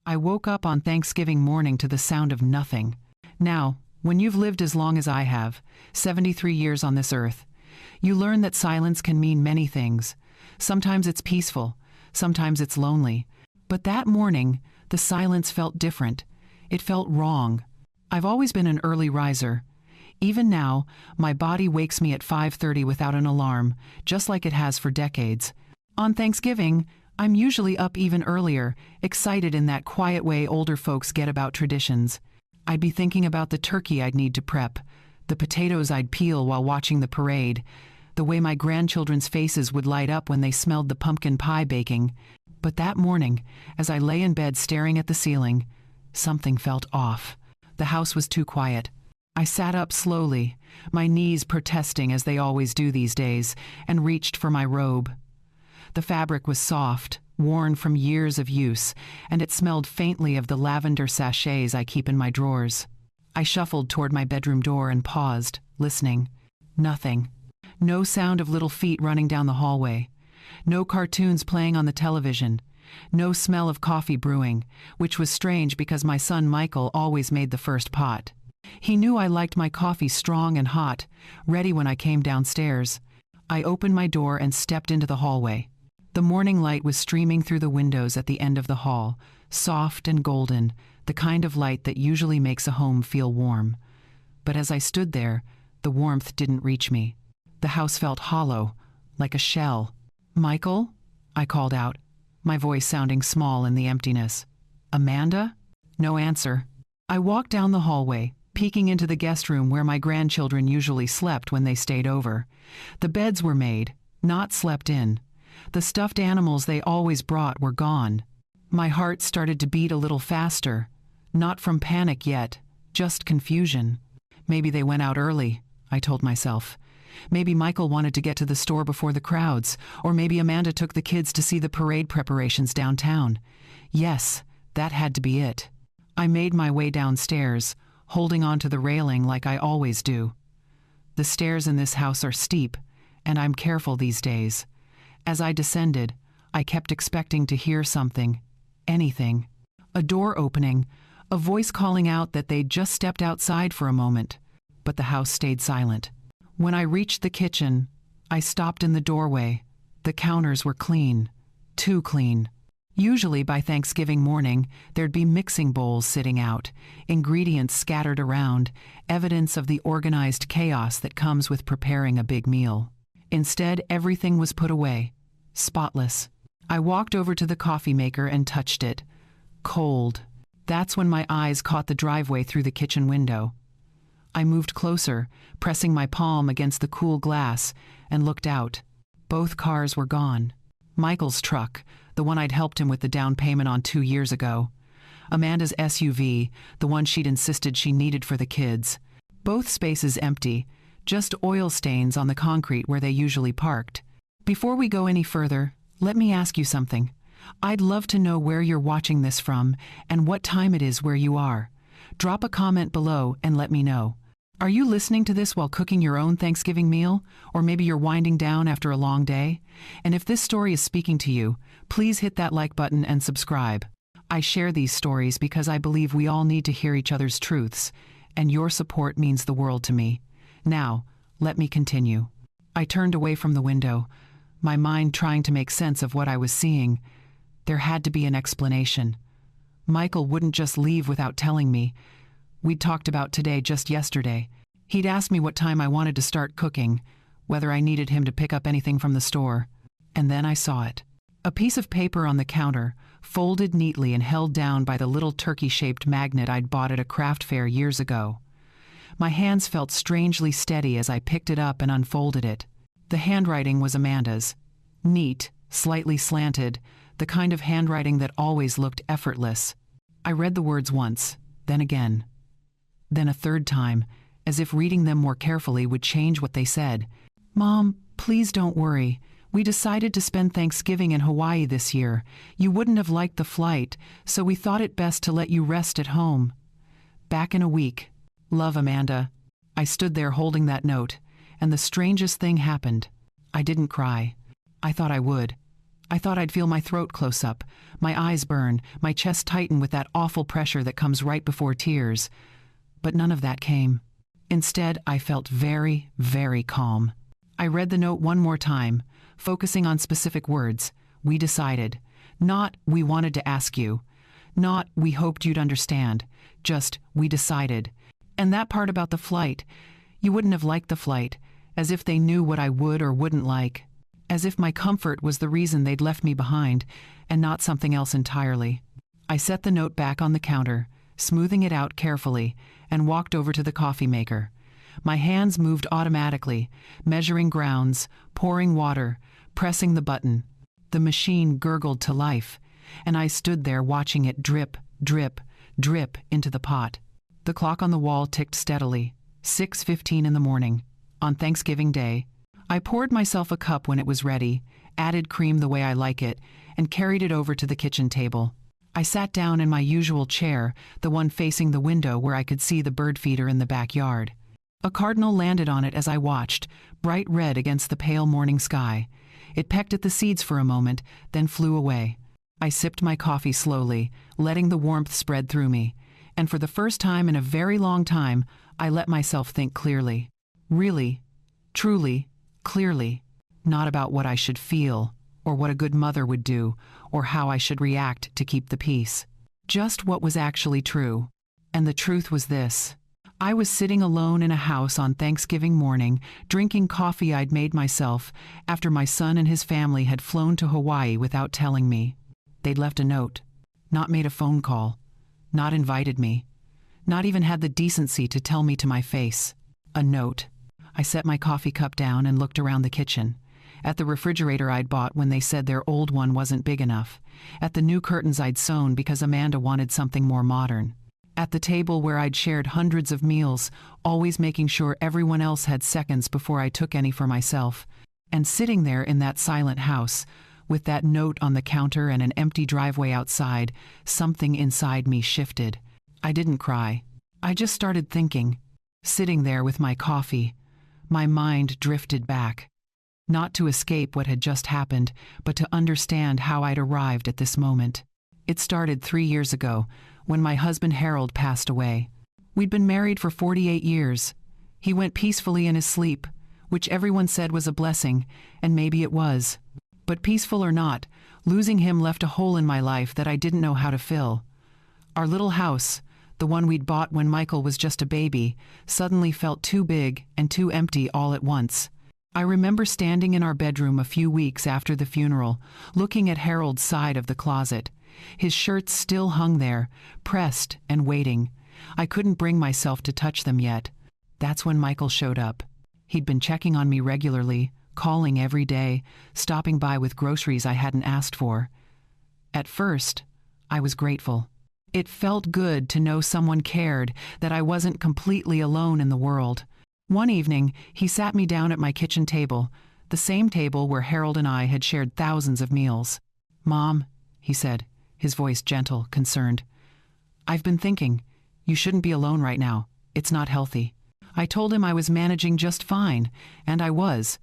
I woke up on Thanksgiving morning to the sound of nothing. Now, when you've lived as long as I have, 73 years on this earth, you learn that silence can mean many things. Sometimes it's peaceful, sometimes it's lonely. But that morning, the silence felt different. It felt wrong. I've always been an early riser. Even now, my body wakes me at 5:30 without an alarm, just like it has for decades. On Thanksgiving, I'm usually up even earlier, excited in that quiet way older folks get about traditions. I'd be thinking about the turkey I'd need to prep, the potatoes I'd peel while watching the parade, the way my grandchildren's faces would light up when they smelled the pumpkin pie baking. But that morning, as I lay in bed staring at the ceiling, something felt off. The house was too quiet. I sat up slowly, my knees protesting as they always do these days, and reached for my robe. The fabric was soft, worn from years of use, and it smelled faintly of the lavender sachets I keep in my drawers. I shuffled toward my bedroom door and paused, listening. Nothing. No sound of little feet running down the hallway. No cartoons playing on the television. No smell of coffee brewing, which was strange because my son Michael always made the first pot. He knew I liked my coffee strong and hot, ready when I came downstairs. I opened my door and stepped into the hallway. The morning light was streaming through the windows at the end of the hall, soft and golden, the kind of light that usually makes a home feel warm. But as I stood there, the warmth didn't reach me. The house felt hollow, like a shell. "Michael?" I called out, my voice sounding small in the emptiness. "Amanda?" No answer. I walked down the hallway, peeking into the guest room where my grandchildren usually slept when they stayed over. The beds were made, not slept in. The stuffed animals they always brought were gone. My heart started to beat a little faster. Not from panic yet, just confusion. Maybe they went out early, I told myself. Maybe Michael wanted to get to the store before the crowds, or maybe Amanda took the kids to see the parade preparations downtown. Yes, that had to be it. I made my way downstairs, holding onto the railing like I always do. The stairs in this house are steep, and I'm careful these days. As I descended, I kept expecting to hear something, anything. A door opening, a voice calling out that they'd just stepped outside for a moment. But the house stayed silent. When I reached the kitchen, I stopped in the doorway. The counters were clean, too clean. Usually by Thanksgiving morning, there'd be mixing bowls sitting out, ingredients scattered around, evidence of the organized chaos that comes with preparing a big meal. Instead, everything was put away, spotless. I walked over to the coffee maker and touched it. Cold. That's when my eyes caught the driveway through the kitchen window. I moved closer, pressing my palm against the cool glass, and looked out. Both cars were gone. Michael's truck, the one I'd helped him with the down payment on 2 years ago. Amanda's SUV, the one she'd insisted she needed for the kids. Both spaces empty, just oil stains on the concrete where they usually parked. Before we go any further, let me ask you something. I'd love to know where you're watching this from and what time it is where you are. Drop a comment below and let me know. Are you listening to this while cooking your own Thanksgiving meal? Or maybe you're winding down after a long day? And if this story is speaking to you, please hit that like button and subscribe. I share these stories because I believe we all need to hear each other's truths, and your support means the world to me. Now, let me continue. I turned away from the window, my mind trying to make sense of what I was seeing. There had to be an explanation. Michael wouldn't just leave without telling me. We'd talked about today just yesterday. He'd asked me what time I wanted to start cooking, whether I needed him to pick up anything from the store. And then I saw it. A piece of paper on the counter, folded neatly and held down by the little turkey-shaped magnet I'd bought at a craft fair years ago. My hands felt strangely steady as I picked it up and unfolded it. The handwriting was Amanda's. Neat, slightly slanted, the kind of handwriting that always looked effortless. I read the words once, then again. Then a third time, as if reading them more carefully would change what they said. "Mom, please don't worry. We decided to spend Thanksgiving in Hawaii this year. You wouldn't have liked the flight, so we thought it best to let you rest at home. Back in a week. Love, Amanda." I stood there holding that note, and the strangest thing happened. I didn't cry. I thought I would. I thought I'd feel my throat close up, my eyes burn, my chest tighten with that awful pressure that comes right before tears. But none of that came. Instead, I felt very, very calm. I read the note one more time, focusing on specific words. We decided. Not, we wanted to ask you. Not, we hoped you'd understand. Just, we decided. And that part about the flight, you wouldn't have liked the flight, as if they knew what I would or wouldn't like. As if my comfort was the reason they'd left me behind, and not something else entirely. I set the note back on the counter, smoothing it out carefully, and walked over to the coffee maker. My hands moved automatically, measuring grounds, pouring water, pressing the button. The machine gurgled to life, and I stood there watching it drip, drip, drip into the pot. The clock on the wall ticked steadily. 6:15 in the morning. On Thanksgiving Day. I poured myself a cup when it was ready, added cream the way I like it, and carried it over to the kitchen table. I sat down in my usual chair, the one facing the window where I could see the bird feeder in the backyard. A cardinal landed on it as I watched, bright red against the pale morning sky. It pecked at the seeds for a moment, then flew away. I sipped my coffee slowly, letting the warmth spread through me. And for the first time in a very long time, I let myself think clearly. Really, truly, clearly. Not about what I should feel, or what a good mother would do, or how I should react to keep the peace. Just what was actually true. And the truth was this. I was sitting alone in a house on Thanksgiving morning, drinking coffee I'd made myself after my son and his family had flown to Hawaii without telling me. They'd left a note, not made a phone call, not invited me, not even had the decency to tell me to my face. A note. I set my coffee cup down and looked around the kitchen. At the refrigerator I'd bought when they said their old one wasn't big enough. At the new curtains I'd sewn because Amanda wanted something more modern. At the table where I'd shared hundreds of meals, always making sure everyone else had seconds before I took any for myself. And sitting there in that silent house, with that note on the counter and an empty driveway outside, something inside me shifted. I didn't cry. I just started thinking. Sitting there with my coffee, my mind drifted back. Not to escape what had just happened, but to understand how I'd arrived at this moment. It started 3 years ago, when my husband Harold passed away. We'd been married for 48 years. He went peacefully in his sleep, which everyone said was a blessing, and maybe it was. But peaceful or not, losing him left a hole in my life that I didn't know how to fill. Our little house, the one we'd bought when Michael was just a baby, suddenly felt too big and too empty all at once. I remember standing in our bedroom a few weeks after the funeral, looking at Harold's side of the closet. His shirts still hung there, pressed and waiting. I couldn't bring myself to touch them yet. That's when Michael showed up. He'd been checking on me regularly, calling every day, stopping by with groceries I hadn't asked for. At first, I was grateful. It felt good to know someone cared, that I wasn't completely alone in the world. One evening, he sat me down at my kitchen table, the same table where Harold and I had shared thousands of meals. "Mom," he said, his voice gentle, concerned. "I've been thinking, you shouldn't be alone right now. It's not healthy." I told him I was managing just fine, and I was.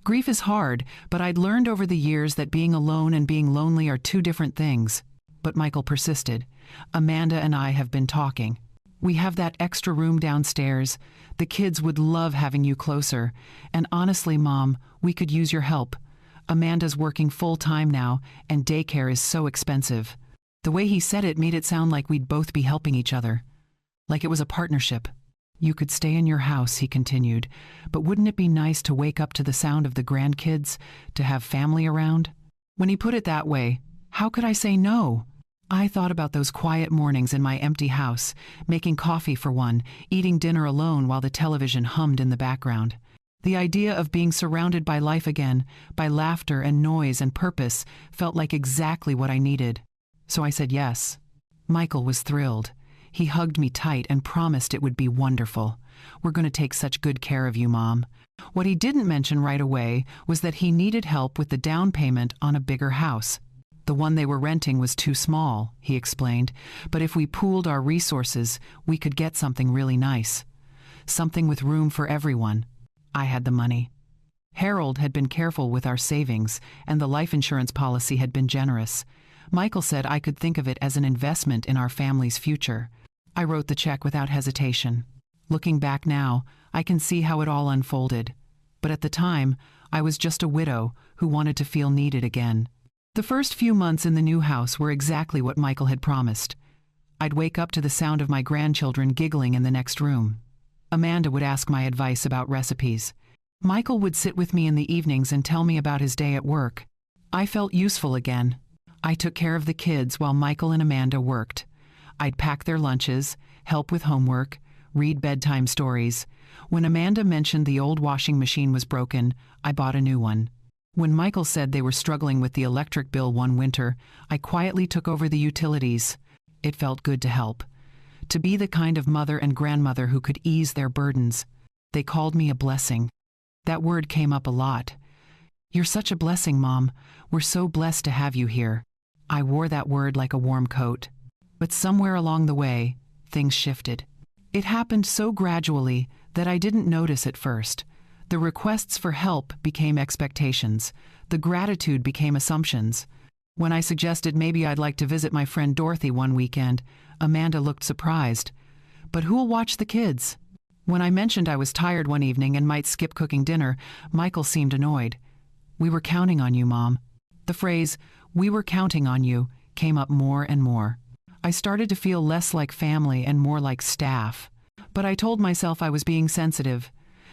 Grief is hard, but I'd learned over the years that being alone and being lonely are two different things. But Michael persisted. "Amanda and I have been talking. We have that extra room downstairs. The kids would love having you closer. And honestly, Mom, we could use your help. Amanda's working full-time now, and daycare is so expensive." The way he said it made it sound like we'd both be helping each other. Like it was a partnership. "You could stay in your house," he continued, "but wouldn't it be nice to wake up to the sound of the grandkids, to have family around?" When he put it that way, how could I say no? I thought about those quiet mornings in my empty house, making coffee for one, eating dinner alone while the television hummed in the background. The idea of being surrounded by life again, by laughter and noise and purpose, felt like exactly what I needed. So I said yes. Michael was thrilled. He hugged me tight and promised it would be wonderful. "We're going to take such good care of you, Mom." What he didn't mention right away was that he needed help with the down payment on a bigger house. The one they were renting was too small, he explained, but if we pooled our resources, we could get something really nice. Something with room for everyone. I had the money. Harold had been careful with our savings, and the life insurance policy had been generous. Michael said I could think of it as an investment in our family's future. I wrote the check without hesitation. Looking back now, I can see how it all unfolded. But at the time, I was just a widow who wanted to feel needed again. The first few months in the new house were exactly what Michael had promised. I'd wake up to the sound of my grandchildren giggling in the next room. Amanda would ask my advice about recipes. Michael would sit with me in the evenings and tell me about his day at work. I felt useful again. I took care of the kids while Michael and Amanda worked. I'd pack their lunches, help with homework, read bedtime stories. When Amanda mentioned the old washing machine was broken, I bought a new one. When Michael said they were struggling with the electric bill one winter, I quietly took over the utilities. It felt good to help. To be the kind of mother and grandmother who could ease their burdens. They called me a blessing. That word came up a lot. "You're such a blessing, Mom. We're so blessed to have you here." I wore that word like a warm coat. But somewhere along the way, things shifted. It happened so gradually that I didn't notice at first. The requests for help became expectations. The gratitude became assumptions. When I suggested maybe I'd like to visit my friend Dorothy one weekend, Amanda looked surprised. "But who'll watch the kids?" When I mentioned I was tired one evening and might skip cooking dinner, Michael seemed annoyed. "We were counting on you, Mom." The phrase, "we were counting on you," came up more and more. I started to feel less like family and more like staff. But I told myself I was being sensitive.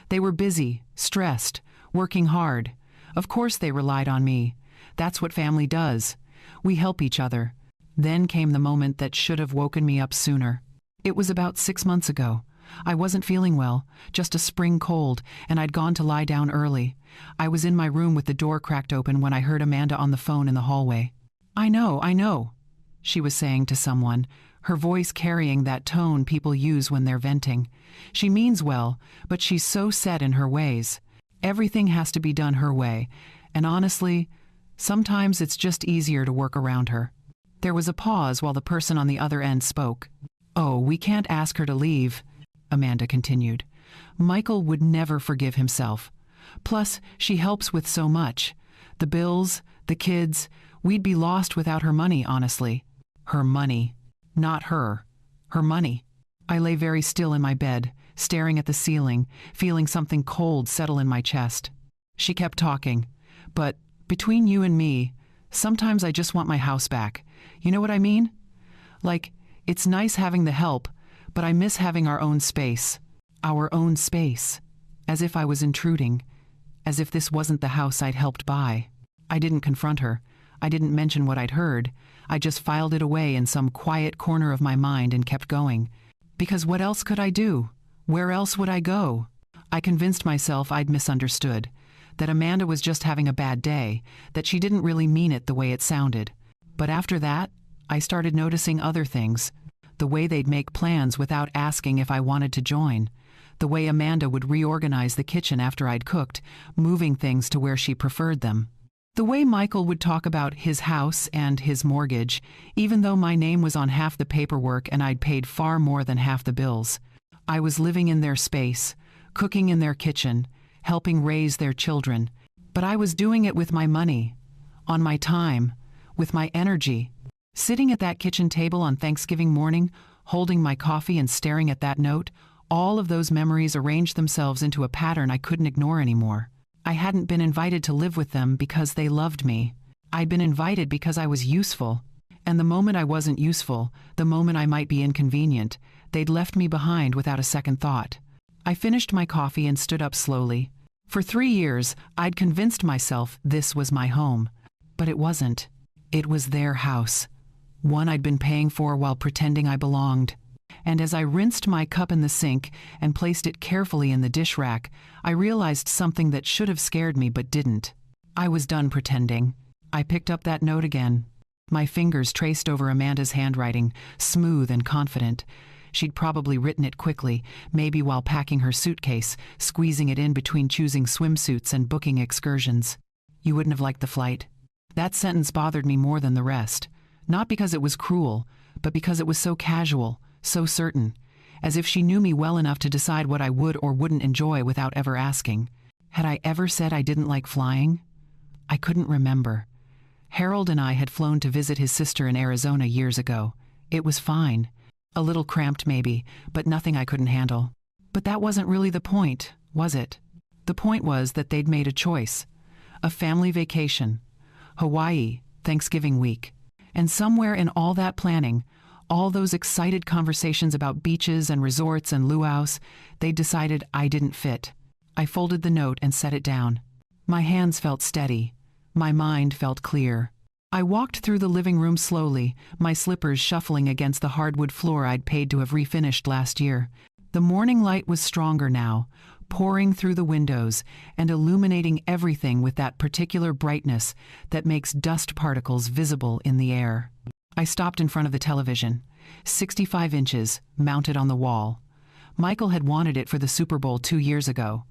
They were busy, stressed, working hard. Of course they relied on me. That's what family does. We help each other. Then came the moment that should have woken me up sooner. It was about 6 months ago. I wasn't feeling well, just a spring cold, and I'd gone to lie down early. I was in my room with the door cracked open when I heard Amanda on the phone in the hallway. I know, she was saying to someone, her voice carrying that tone people use when they're venting. She means well, but she's so set in her ways. Everything has to be done her way, and honestly, sometimes it's just easier to work around her. There was a pause while the person on the other end spoke. "Oh, we can't ask her to leave," Amanda continued. "Michael would never forgive himself. Plus, she helps with so much. The bills, the kids, we'd be lost without her money, honestly." Her money. Not her. Her money. I lay very still in my bed, staring at the ceiling, feeling something cold settle in my chest. She kept talking. "But between you and me, sometimes I just want my house back. You know what I mean? Like, it's nice having the help, but I miss having our own space. Our own space." As if I was intruding. As if this wasn't the house I'd helped buy. I didn't confront her. I didn't mention what I'd heard. I just filed it away in some quiet corner of my mind and kept going. Because what else could I do? Where else would I go? I convinced myself I'd misunderstood. That Amanda was just having a bad day. That she didn't really mean it the way it sounded. But after that, I started noticing other things. The way they'd make plans without asking if I wanted to join. The way Amanda would reorganize the kitchen after I'd cooked, moving things to where she preferred them. The way Michael would talk about his house and his mortgage, even though my name was on half the paperwork and I'd paid far more than half the bills. I was living in their space, cooking in their kitchen, helping raise their children. But I was doing it with my money, on my time, with my energy. Sitting at that kitchen table on Thanksgiving morning, holding my coffee and staring at that note, all of those memories arranged themselves into a pattern I couldn't ignore anymore. I hadn't been invited to live with them because they loved me. I'd been invited because I was useful. And the moment I wasn't useful, the moment I might be inconvenient, they'd left me behind without a second thought. I finished my coffee and stood up slowly. For 3 years, I'd convinced myself this was my home. But it wasn't. It was their house. One I'd been paying for while pretending I belonged. And as I rinsed my cup in the sink and placed it carefully in the dish rack, I realized something that should have scared me but didn't. I was done pretending. I picked up that note again. My fingers traced over Amanda's handwriting, smooth and confident. She'd probably written it quickly, maybe while packing her suitcase, squeezing it in between choosing swimsuits and booking excursions. "You wouldn't have liked the flight." That sentence bothered me more than the rest. Not because it was cruel, but because it was so casual, so certain, as if she knew me well enough to decide what I would or wouldn't enjoy without ever asking. Had I ever said I didn't like flying? I couldn't remember. Harold and I had flown to visit his sister in Arizona years ago. It was fine. A little cramped maybe, but nothing I couldn't handle. But that wasn't really the point, was it? The point was that they'd made a choice. A family vacation. Hawaii, Thanksgiving week. And somewhere in all that planning, all those excited conversations about beaches and resorts and luau's, they decided I didn't fit. I folded the note and set it down. My hands felt steady. My mind felt clear. I walked through the living room slowly, my slippers shuffling against the hardwood floor I'd paid to have refinished last year. The morning light was stronger now, pouring through the windows and illuminating everything with that particular brightness that makes dust particles visible in the air. I stopped in front of the television, 65 inches, mounted on the wall. Michael had wanted it for the Super Bowl 2 years ago.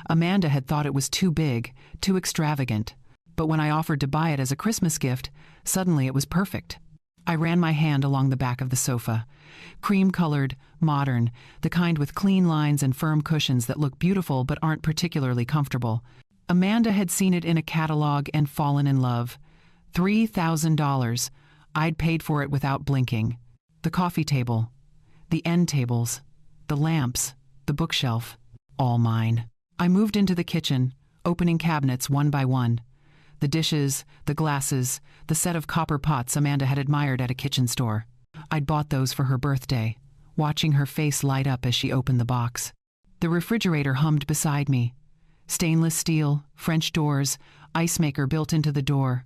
Amanda had thought it was too big, too extravagant. But when I offered to buy it as a Christmas gift, suddenly it was perfect. I ran my hand along the back of the sofa. Cream-colored, modern, the kind with clean lines and firm cushions that look beautiful but aren't particularly comfortable. Amanda had seen it in a catalog and fallen in love. $3,000. I'd paid for it without blinking. The coffee table, the end tables, the lamps, the bookshelf, all mine. I moved into the kitchen, opening cabinets one by one. The dishes, the glasses, the set of copper pots Amanda had admired at a kitchen store. I'd bought those for her birthday, watching her face light up as she opened the box. The refrigerator hummed beside me. Stainless steel, French doors, ice maker built into the door.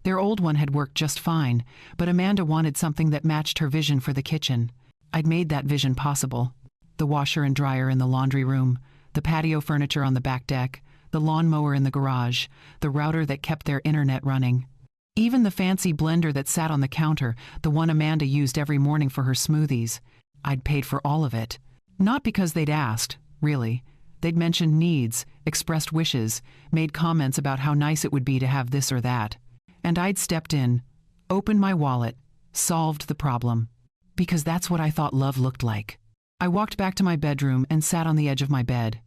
Their old one had worked just fine, but Amanda wanted something that matched her vision for the kitchen. I'd made that vision possible. The washer and dryer in the laundry room, the patio furniture on the back deck, the lawnmower in the garage, the router that kept their internet running. Even the fancy blender that sat on the counter, the one Amanda used every morning for her smoothies. I'd paid for all of it. Not because they'd asked, really. They'd mentioned needs, expressed wishes, made comments about how nice it would be to have this or that. And I'd stepped in, opened my wallet, solved the problem. Because that's what I thought love looked like. I walked back to my bedroom and sat on the edge of my bed.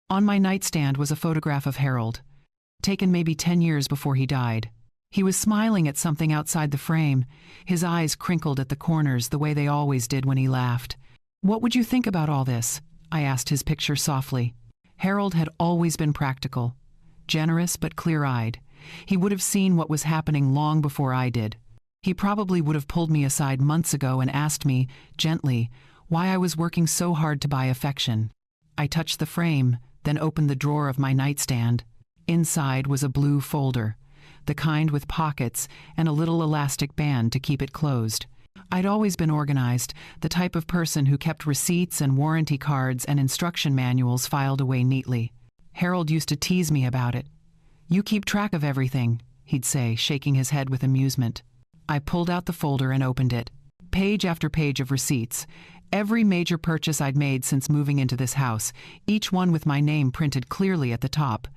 On my nightstand was a photograph of Harold, taken maybe 10 years before he died. He was smiling at something outside the frame, his eyes crinkled at the corners the way they always did when he laughed. "What would you think about all this?" I asked his picture softly. Harold had always been practical, generous but clear-eyed. He would have seen what was happening long before I did. He probably would have pulled me aside months ago and asked me, gently, why I was working so hard to buy affection. I touched the frame, then opened the drawer of my nightstand. Inside was a blue folder, the kind with pockets and a little elastic band to keep it closed. I'd always been organized, the type of person who kept receipts and warranty cards and instruction manuals filed away neatly. Harold used to tease me about it. "You keep track of everything," he'd say, shaking his head with amusement. I pulled out the folder and opened it. Page after page of receipts. Every major purchase I'd made since moving into this house, each one with my name printed clearly at the top.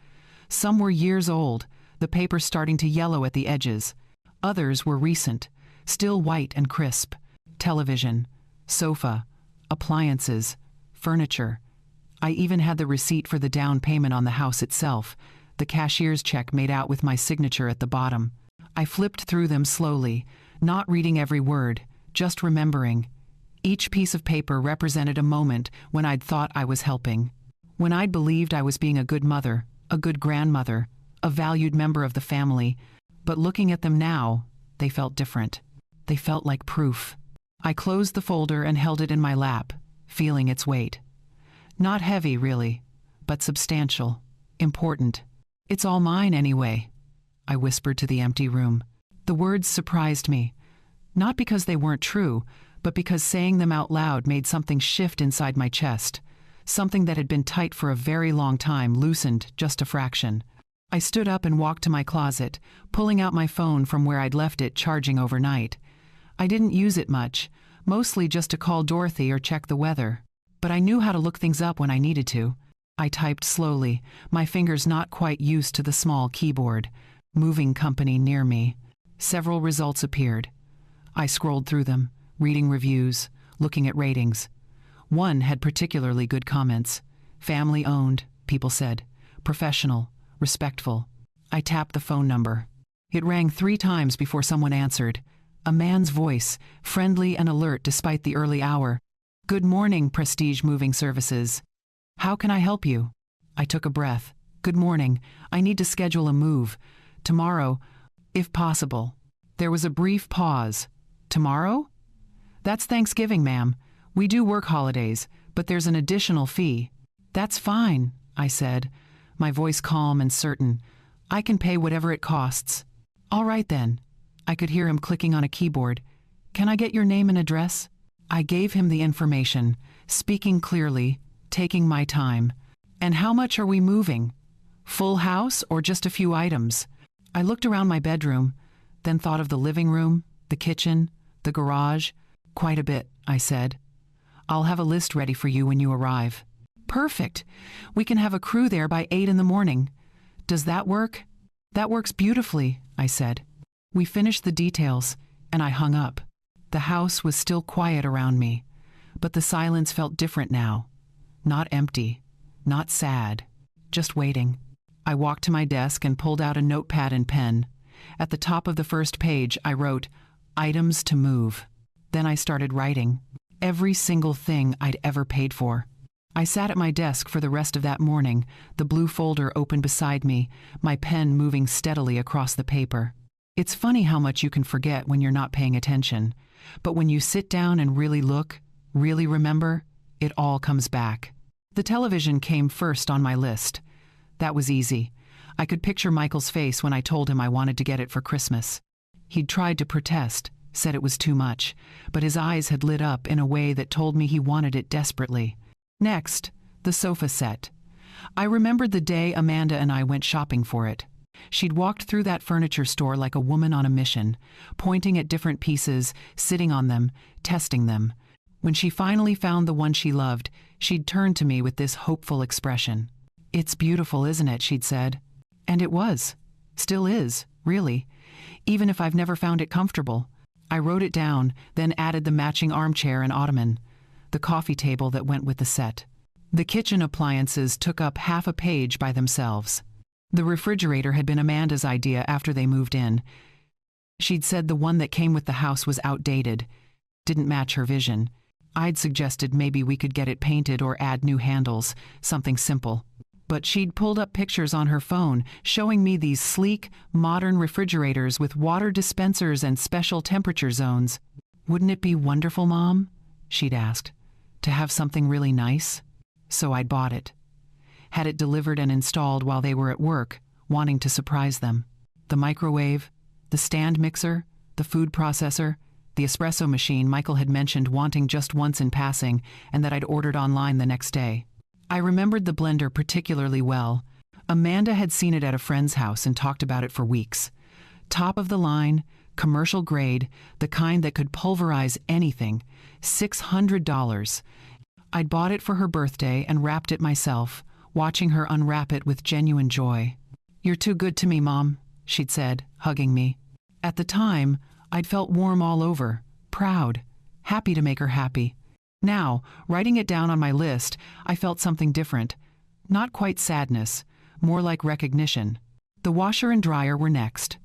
Some were years old, the paper starting to yellow at the edges. Others were recent, still white and crisp. Television, sofa, appliances, furniture. I even had the receipt for the down payment on the house itself, the cashier's check made out with my signature at the bottom. I flipped through them slowly, not reading every word, just remembering. Each piece of paper represented a moment when I'd thought I was helping, when I'd believed I was being a good mother, a good grandmother, a valued member of the family. But looking at them now, they felt different. They felt like proof. I closed the folder and held it in my lap, feeling its weight. Not heavy, really, but substantial, important. "It's all mine anyway," I whispered to the empty room. The words surprised me, not because they weren't true, but because saying them out loud made something shift inside my chest. Something that had been tight for a very long time loosened just a fraction. I stood up and walked to my closet, pulling out my phone from where I'd left it charging overnight. I didn't use it much, mostly just to call Dorothy or check the weather. But I knew how to look things up when I needed to. I typed slowly, my fingers not quite used to the small keyboard. Moving company near me. Several results appeared. I scrolled through them, reading reviews, looking at ratings. One had particularly good comments. "Family owned," people said. professional, respectful. I tapped the phone number. It rang 3 times before someone answered. A man's voice, friendly and alert despite the early hour. "Good morning, Prestige Moving Services. How can I help you?" I took a breath. "Good morning. I need to schedule a move. Tomorrow, if possible." There was a brief pause. "Tomorrow?" "That's Thanksgiving, ma'am. We do work holidays, but there's an additional fee." "That's fine," I said, my voice calm and certain. "I can pay whatever it costs." "All right then." I could hear him clicking on a keyboard. "Can I get your name and address?" I gave him the information, speaking clearly, taking my time. "And how much are we moving? Full house or just a few items?" I looked around my bedroom, then thought of the living room, the kitchen, the garage. "Quite a bit," I said. "I'll have a list ready for you when you arrive." "Perfect. We can have a crew there by 8 in the morning. Does that work?" "That works beautifully," I said. We finished the details, and I hung up. The house was still quiet around me, but the silence felt different now. Not empty, not sad, just waiting. I walked to my desk and pulled out a notepad and pen. At the top of the first page, I wrote, "Items to move." Then I started writing. Every single thing I'd ever paid for. I sat at my desk for the rest of that morning, the blue folder open beside me, my pen moving steadily across the paper. It's funny how much you can forget when you're not paying attention. But when you sit down and really look, really remember, it all comes back. The television came first on my list. That was easy. I could picture Michael's face when I told him I wanted to get it for Christmas. He'd tried to protest, said it was too much, but his eyes had lit up in a way that told me he wanted it desperately. Next, the sofa set. I remembered the day Amanda and I went shopping for it. She'd walked through that furniture store like a woman on a mission, pointing at different pieces, sitting on them, testing them. When she finally found the one she loved, she'd turned to me with this hopeful expression. "It's beautiful, isn't it?" she'd said. And it was. Still is, really. Even if I've never found it comfortable. I wrote it down, then added the matching armchair and ottoman, the coffee table that went with the set. The kitchen appliances took up half a page by themselves. The refrigerator had been Amanda's idea after they moved in. She'd said the one that came with the house was outdated, didn't match her vision. I'd suggested maybe we could get it painted or add new handles, something simple. But she'd pulled up pictures on her phone, showing me these sleek, modern refrigerators with water dispensers and special temperature zones. "Wouldn't it be wonderful, Mom?" she'd asked, "to have something really nice?" So I'd bought it. Had it delivered and installed while they were at work, wanting to surprise them. The microwave, the stand mixer, the food processor, the espresso machine Michael had mentioned wanting just once in passing and that I'd ordered online the next day. I remembered the blender particularly well. Amanda had seen it at a friend's house and talked about it for weeks. Top of the line, commercial grade, the kind that could pulverize anything. $600. I'd bought it for her birthday and wrapped it myself, watching her unwrap it with genuine joy. "You're too good to me, Mom," she'd said, hugging me. At the time, I'd felt warm all over, proud, happy to make her happy. Now, writing it down on my list, I felt something different. Not quite sadness, more like recognition. The washer and dryer were next.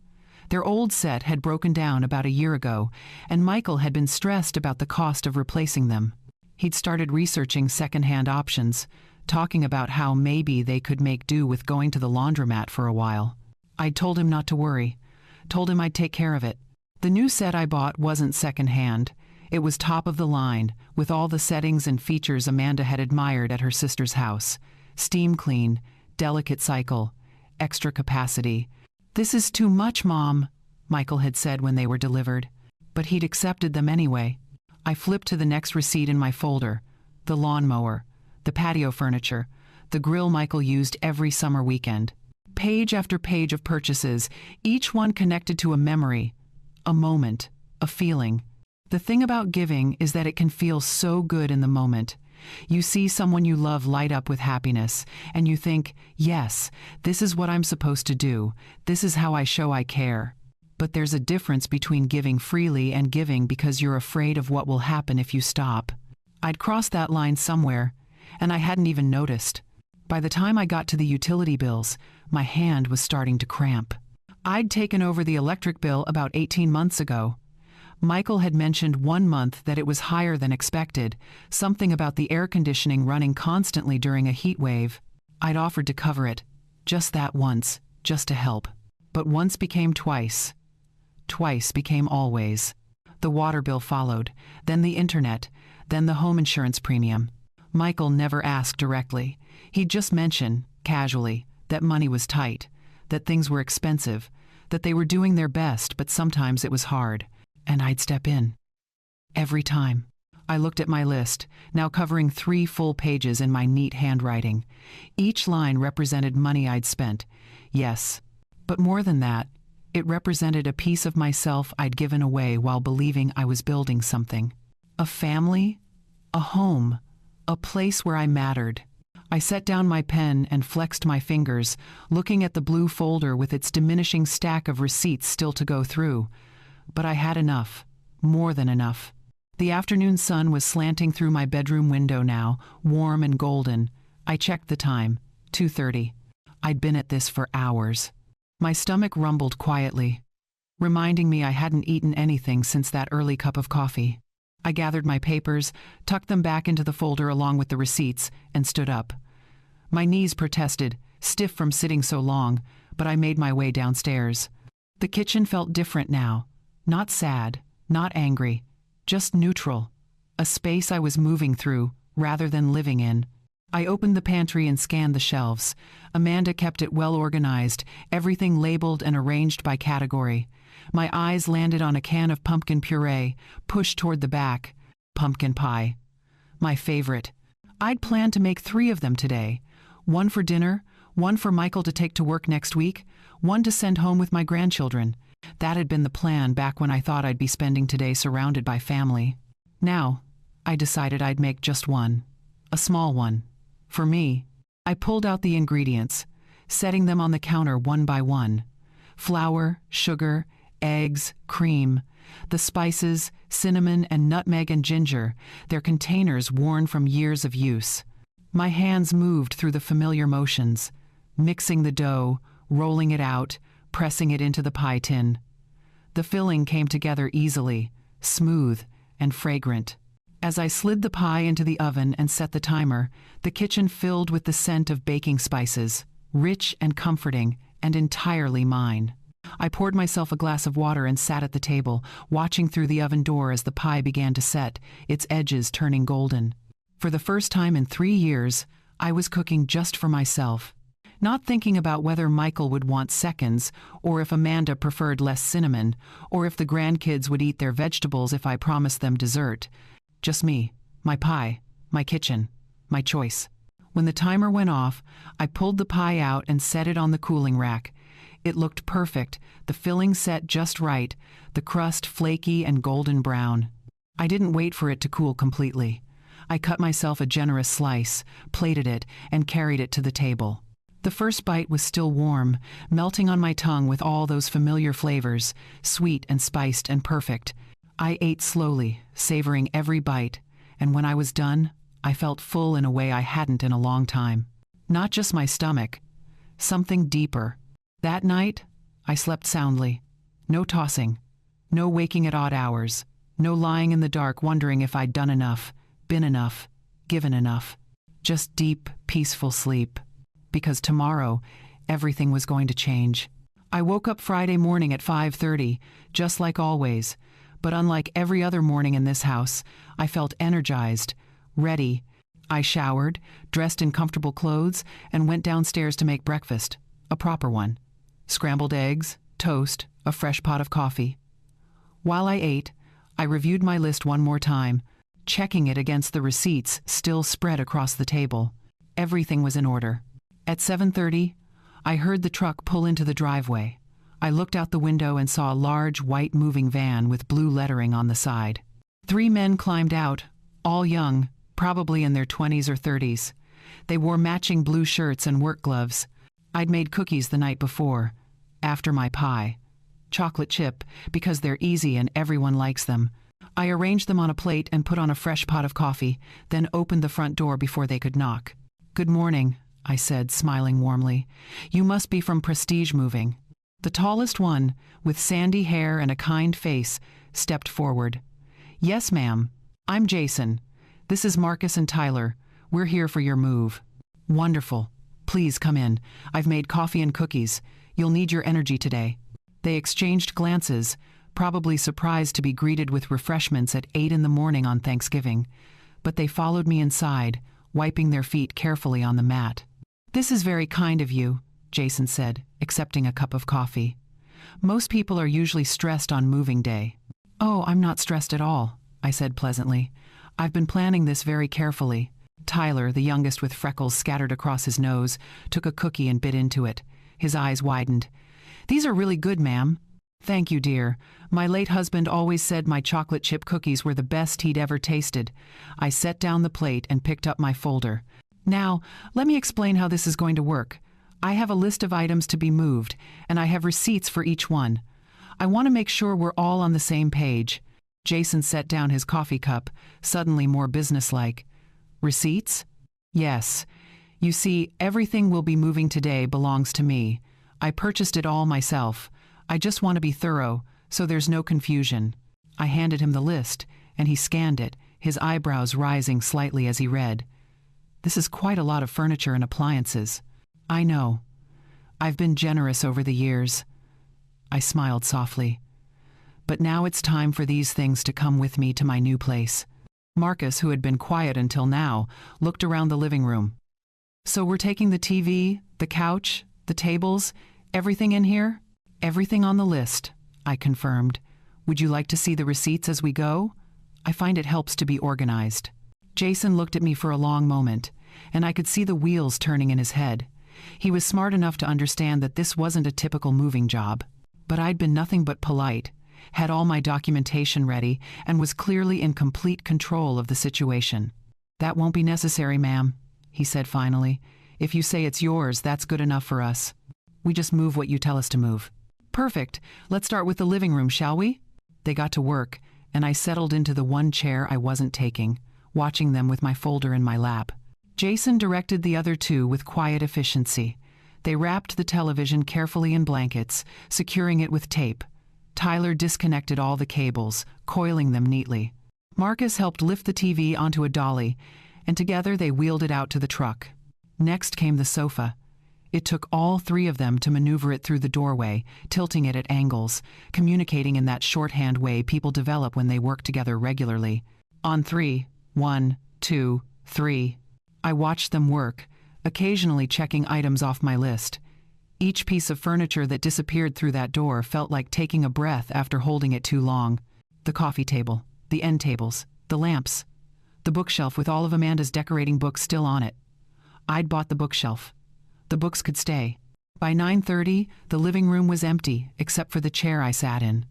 Their old set had broken down about a year ago, and Michael had been stressed about the cost of replacing them. He'd started researching secondhand options, talking about how maybe they could make do with going to the laundromat for a while. I'd told him not to worry, told him I'd take care of it. The new set I bought wasn't secondhand. It was top of the line, with all the settings and features Amanda had admired at her sister's house. Steam clean, delicate cycle, extra capacity. "This is too much, Mom," Michael had said when they were delivered. But he'd accepted them anyway. I flipped to the next receipt in my folder. The lawnmower, the patio furniture, the grill Michael used every summer weekend. Page after page of purchases, each one connected to a memory, a moment, a feeling. The thing about giving is that it can feel so good in the moment. You see someone you love light up with happiness, and you think, yes, this is what I'm supposed to do. This is how I show I care. But there's a difference between giving freely and giving because you're afraid of what will happen if you stop. I'd crossed that line somewhere, and I hadn't even noticed. By the time I got to the utility bills, my hand was starting to cramp. I'd taken over the electric bill about 18 months ago. Michael had mentioned 1 month that it was higher than expected, something about the air conditioning running constantly during a heat wave. I'd offered to cover it, just that once, just to help. But once became twice. Twice became always. The water bill followed, then the internet, then the home insurance premium. Michael never asked directly. He'd just mention, casually, that money was tight, that things were expensive, that they were doing their best, but sometimes it was hard. And I'd step in. Every time. I looked at my list, now covering 3 full pages in my neat handwriting. Each line represented money I'd spent. Yes, but more than that, it represented a piece of myself I'd given away while believing I was building something. A family, a home, a place where I mattered. I set down my pen and flexed my fingers, looking at the blue folder with its diminishing stack of receipts still to go through. But I had enough, more than enough. The afternoon sun was slanting through my bedroom window now, warm and golden. I checked the time, 2:30. I'd been at this for hours. My stomach rumbled quietly, reminding me I hadn't eaten anything since that early cup of coffee. I gathered my papers, tucked them back into the folder along with the receipts, and stood up. My knees protested, stiff from sitting so long, but I made my way downstairs. The kitchen felt different now. Not sad, not angry, just neutral. A space I was moving through, rather than living in. I opened the pantry and scanned the shelves. Amanda kept it well organized, everything labeled and arranged by category. My eyes landed on a can of pumpkin puree, pushed toward the back. Pumpkin pie. My favorite. I'd planned to make 3 of them today. 1 for dinner, 1 for Michael to take to work next week, 1 to send home with my grandchildren. That had been the plan back when I thought I'd be spending today surrounded by family. Now, I decided I'd make just 1. A small one. For me. I pulled out the ingredients, setting them on the counter one by one. Flour, sugar, eggs, cream. The spices, cinnamon and nutmeg and ginger, their containers worn from years of use. My hands moved through the familiar motions, mixing the dough, rolling it out, pressing it into the pie tin. The filling came together easily, smooth and fragrant. As I slid the pie into the oven and set the timer, the kitchen filled with the scent of baking spices, rich and comforting and entirely mine. I poured myself a glass of water and sat at the table, watching through the oven door as the pie began to set, its edges turning golden. For the first time in 3 years, I was cooking just for myself. Not thinking about whether Michael would want seconds, or if Amanda preferred less cinnamon, or if the grandkids would eat their vegetables if I promised them dessert. Just me, my pie, my kitchen, my choice. When the timer went off, I pulled the pie out and set it on the cooling rack. It looked perfect, the filling set just right, the crust flaky and golden brown. I didn't wait for it to cool completely. I cut myself a generous slice, plated it, and carried it to the table. The first bite was still warm, melting on my tongue with all those familiar flavors, sweet and spiced and perfect. I ate slowly, savoring every bite, and when I was done, I felt full in a way I hadn't in a long time. Not just my stomach, something deeper. That night, I slept soundly. No tossing, no waking at odd hours, no lying in the dark wondering if I'd done enough, been enough, given enough. Just deep, peaceful sleep. Because tomorrow, everything was going to change. I woke up Friday morning at 5:30, just like always. But unlike every other morning in this house, I felt energized, ready. I showered, dressed in comfortable clothes, and went downstairs to make breakfast. A proper one. Scrambled eggs, toast, a fresh pot of coffee. While I ate, I reviewed my list one more time, checking it against the receipts still spread across the table. Everything was in order. At 7:30, I heard the truck pull into the driveway. I looked out the window and saw a large white moving van with blue lettering on the side. 3 men climbed out, all young, probably in their 20s or 30s. They wore matching blue shirts and work gloves. I'd made cookies the night before, after my pie. Chocolate chip, because they're easy and everyone likes them. I arranged them on a plate and put on a fresh pot of coffee, then opened the front door before they could knock. "Good morning," I said, smiling warmly. You must be from Prestige Moving. The tallest one, with sandy hair and a kind face, stepped forward. Yes, ma'am. I'm Jason. This is Marcus and Tyler. We're here for your move. Wonderful. Please come in. I've made coffee and cookies. You'll need your energy today. They exchanged glances, probably surprised to be greeted with refreshments at 8 in the morning on Thanksgiving. But they followed me inside, wiping their feet carefully on the mat. This is very kind of you, Jason said, accepting a cup of coffee. Most people are usually stressed on moving day. Oh, I'm not stressed at all, I said pleasantly. I've been planning this very carefully. Tyler, the youngest with freckles scattered across his nose, took a cookie and bit into it. His eyes widened. These are really good, ma'am. Thank you, dear. My late husband always said my chocolate chip cookies were the best he'd ever tasted. I set down the plate and picked up my folder. Now, let me explain how this is going to work. I have a list of items to be moved, and I have receipts for each one. I want to make sure we're all on the same page. Jason set down his coffee cup, suddenly more businesslike. Receipts? Yes. You see, everything we'll be moving today belongs to me. I purchased it all myself. I just want to be thorough, so there's no confusion. I handed him the list, and he scanned it, his eyebrows rising slightly as he read. This is quite a lot of furniture and appliances. I know. I've been generous over the years. I smiled softly. But now it's time for these things to come with me to my new place. Marcus, who had been quiet until now, looked around the living room. So we're taking the TV, the couch, the tables, everything in here? Everything on the list, I confirmed. Would you like to see the receipts as we go? I find it helps to be organized. Jason looked at me for a long moment, and I could see the wheels turning in his head. He was smart enough to understand that this wasn't a typical moving job. But I'd been nothing but polite, had all my documentation ready, and was clearly in complete control of the situation. That won't be necessary, ma'am, he said finally. If you say it's yours, that's good enough for us. We just move what you tell us to move. Perfect. Let's start with the living room, shall we? They got to work, and I settled into the one chair I wasn't taking, watching them with my folder in my lap. Jason directed the other two with quiet efficiency. They wrapped the television carefully in blankets, securing it with tape. Tyler disconnected all the cables, coiling them neatly. Marcus helped lift the TV onto a dolly, and together they wheeled it out to the truck. Next came the sofa. It took all three of them to maneuver it through the doorway, tilting it at angles, communicating in that shorthand way people develop when they work together regularly. On 3, 1, 2, 3. I watched them work, occasionally checking items off my list. Each piece of furniture that disappeared through that door felt like taking a breath after holding it too long. The coffee table, the end tables, the lamps, the bookshelf with all of Amanda's decorating books still on it. I'd bought the bookshelf. The books could stay. By 9:30, the living room was empty, except for the chair I sat in.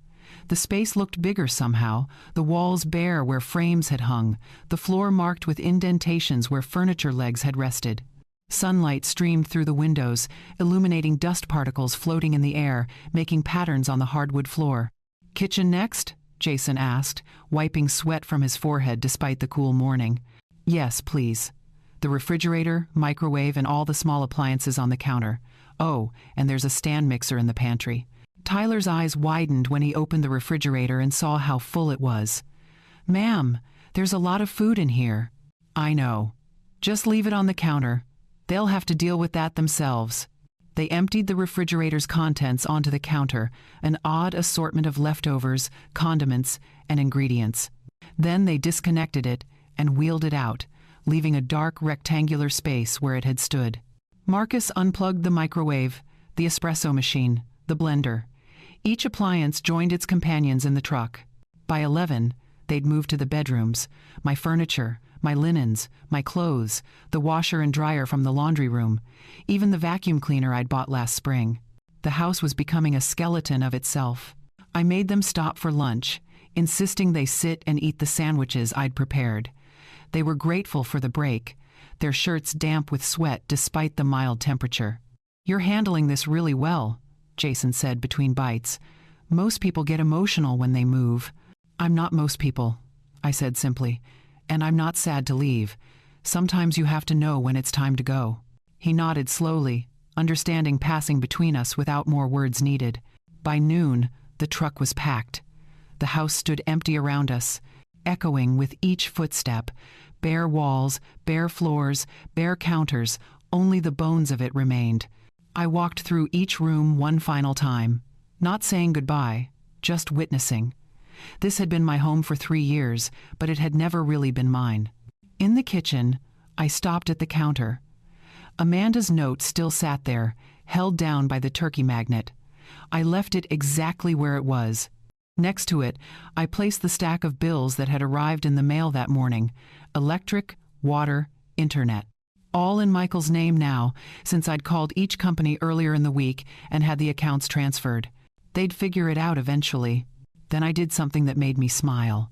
The space looked bigger somehow, the walls bare where frames had hung, the floor marked with indentations where furniture legs had rested. Sunlight streamed through the windows, illuminating dust particles floating in the air, making patterns on the hardwood floor. Kitchen next? Jason asked, wiping sweat from his forehead despite the cool morning. Yes, please. The refrigerator, microwave, and all the small appliances on the counter. Oh, and there's a stand mixer in the pantry. Tyler's eyes widened when he opened the refrigerator and saw how full it was. Ma'am, there's a lot of food in here. I know. Just leave it on the counter. They'll have to deal with that themselves. They emptied the refrigerator's contents onto the counter, an odd assortment of leftovers, condiments, and ingredients. Then they disconnected it and wheeled it out, leaving a dark rectangular space where it had stood. Marcus unplugged the microwave, the espresso machine, the blender. Each appliance joined its companions in the truck. By 11, they'd moved to the bedrooms, my furniture, my linens, my clothes, the washer and dryer from the laundry room, even the vacuum cleaner I'd bought last spring. The house was becoming a skeleton of itself. I made them stop for lunch, insisting they sit and eat the sandwiches I'd prepared. They were grateful for the break, their shirts damp with sweat despite the mild temperature. You're handling this really well, Jason said between bites. Most people get emotional when they move. I'm not most people, I said simply, and I'm not sad to leave. Sometimes you have to know when it's time to go. He nodded slowly, understanding passing between us without more words needed. By noon, the truck was packed. The house stood empty around us, echoing with each footstep. Bare walls, bare floors, bare counters, only the bones of it remained. I walked through each room one final time, not saying goodbye, just witnessing. This had been my home for 3 years, but it had never really been mine. In the kitchen, I stopped at the counter. Amanda's note still sat there, held down by the turkey magnet. I left it exactly where it was. Next to it, I placed the stack of bills that had arrived in the mail that morning: electric, water, internet. All in Michael's name now, since I'd called each company earlier in the week and had the accounts transferred. They'd figure it out eventually. Then I did something that made me smile.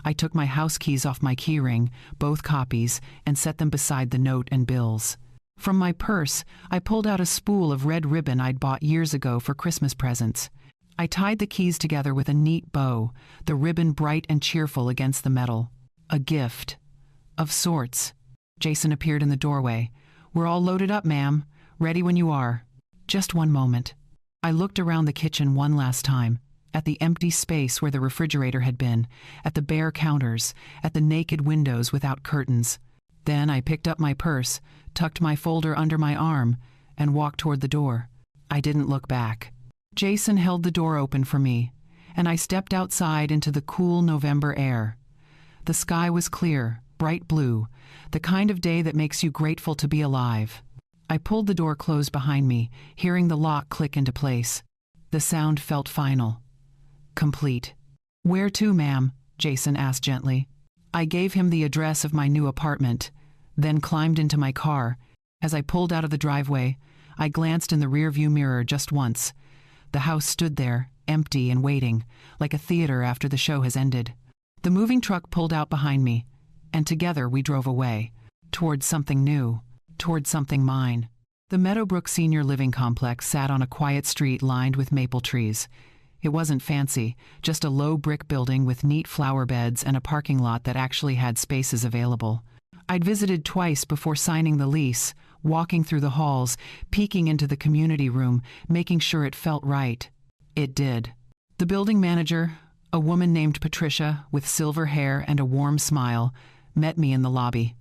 I took my house keys off my keyring, both copies, and set them beside the note and bills. From my purse, I pulled out a spool of red ribbon I'd bought years ago for Christmas presents. I tied the keys together with a neat bow, the ribbon bright and cheerful against the metal. A gift. Of sorts. Jason appeared in the doorway. "We're all loaded up, ma'am. Ready when you are." Just one moment. I looked around the kitchen one last time, at the empty space where the refrigerator had been, at the bare counters, at the naked windows without curtains. Then I picked up my purse, tucked my folder under my arm, and walked toward the door. I didn't look back. Jason held the door open for me, and I stepped outside into the cool November air. The sky was clear, bright blue, the kind of day that makes you grateful to be alive. I pulled the door closed behind me, hearing the lock click into place. The sound felt final. Complete. "Where to, ma'am?" Jason asked gently. I gave him the address of my new apartment, then climbed into my car. As I pulled out of the driveway, I glanced in the rearview mirror just once. The house stood there, empty and waiting, like a theater after the show has ended. The moving truck pulled out behind me, and together we drove away, towards something new, towards something mine. The Meadowbrook Senior Living Complex sat on a quiet street lined with maple trees. It wasn't fancy, just a low brick building with neat flower beds and a parking lot that actually had spaces available. I'd visited twice before signing the lease, walking through the halls, peeking into the community room, making sure it felt right. It did. The building manager, a woman named Patricia with silver hair and a warm smile, met me in the lobby.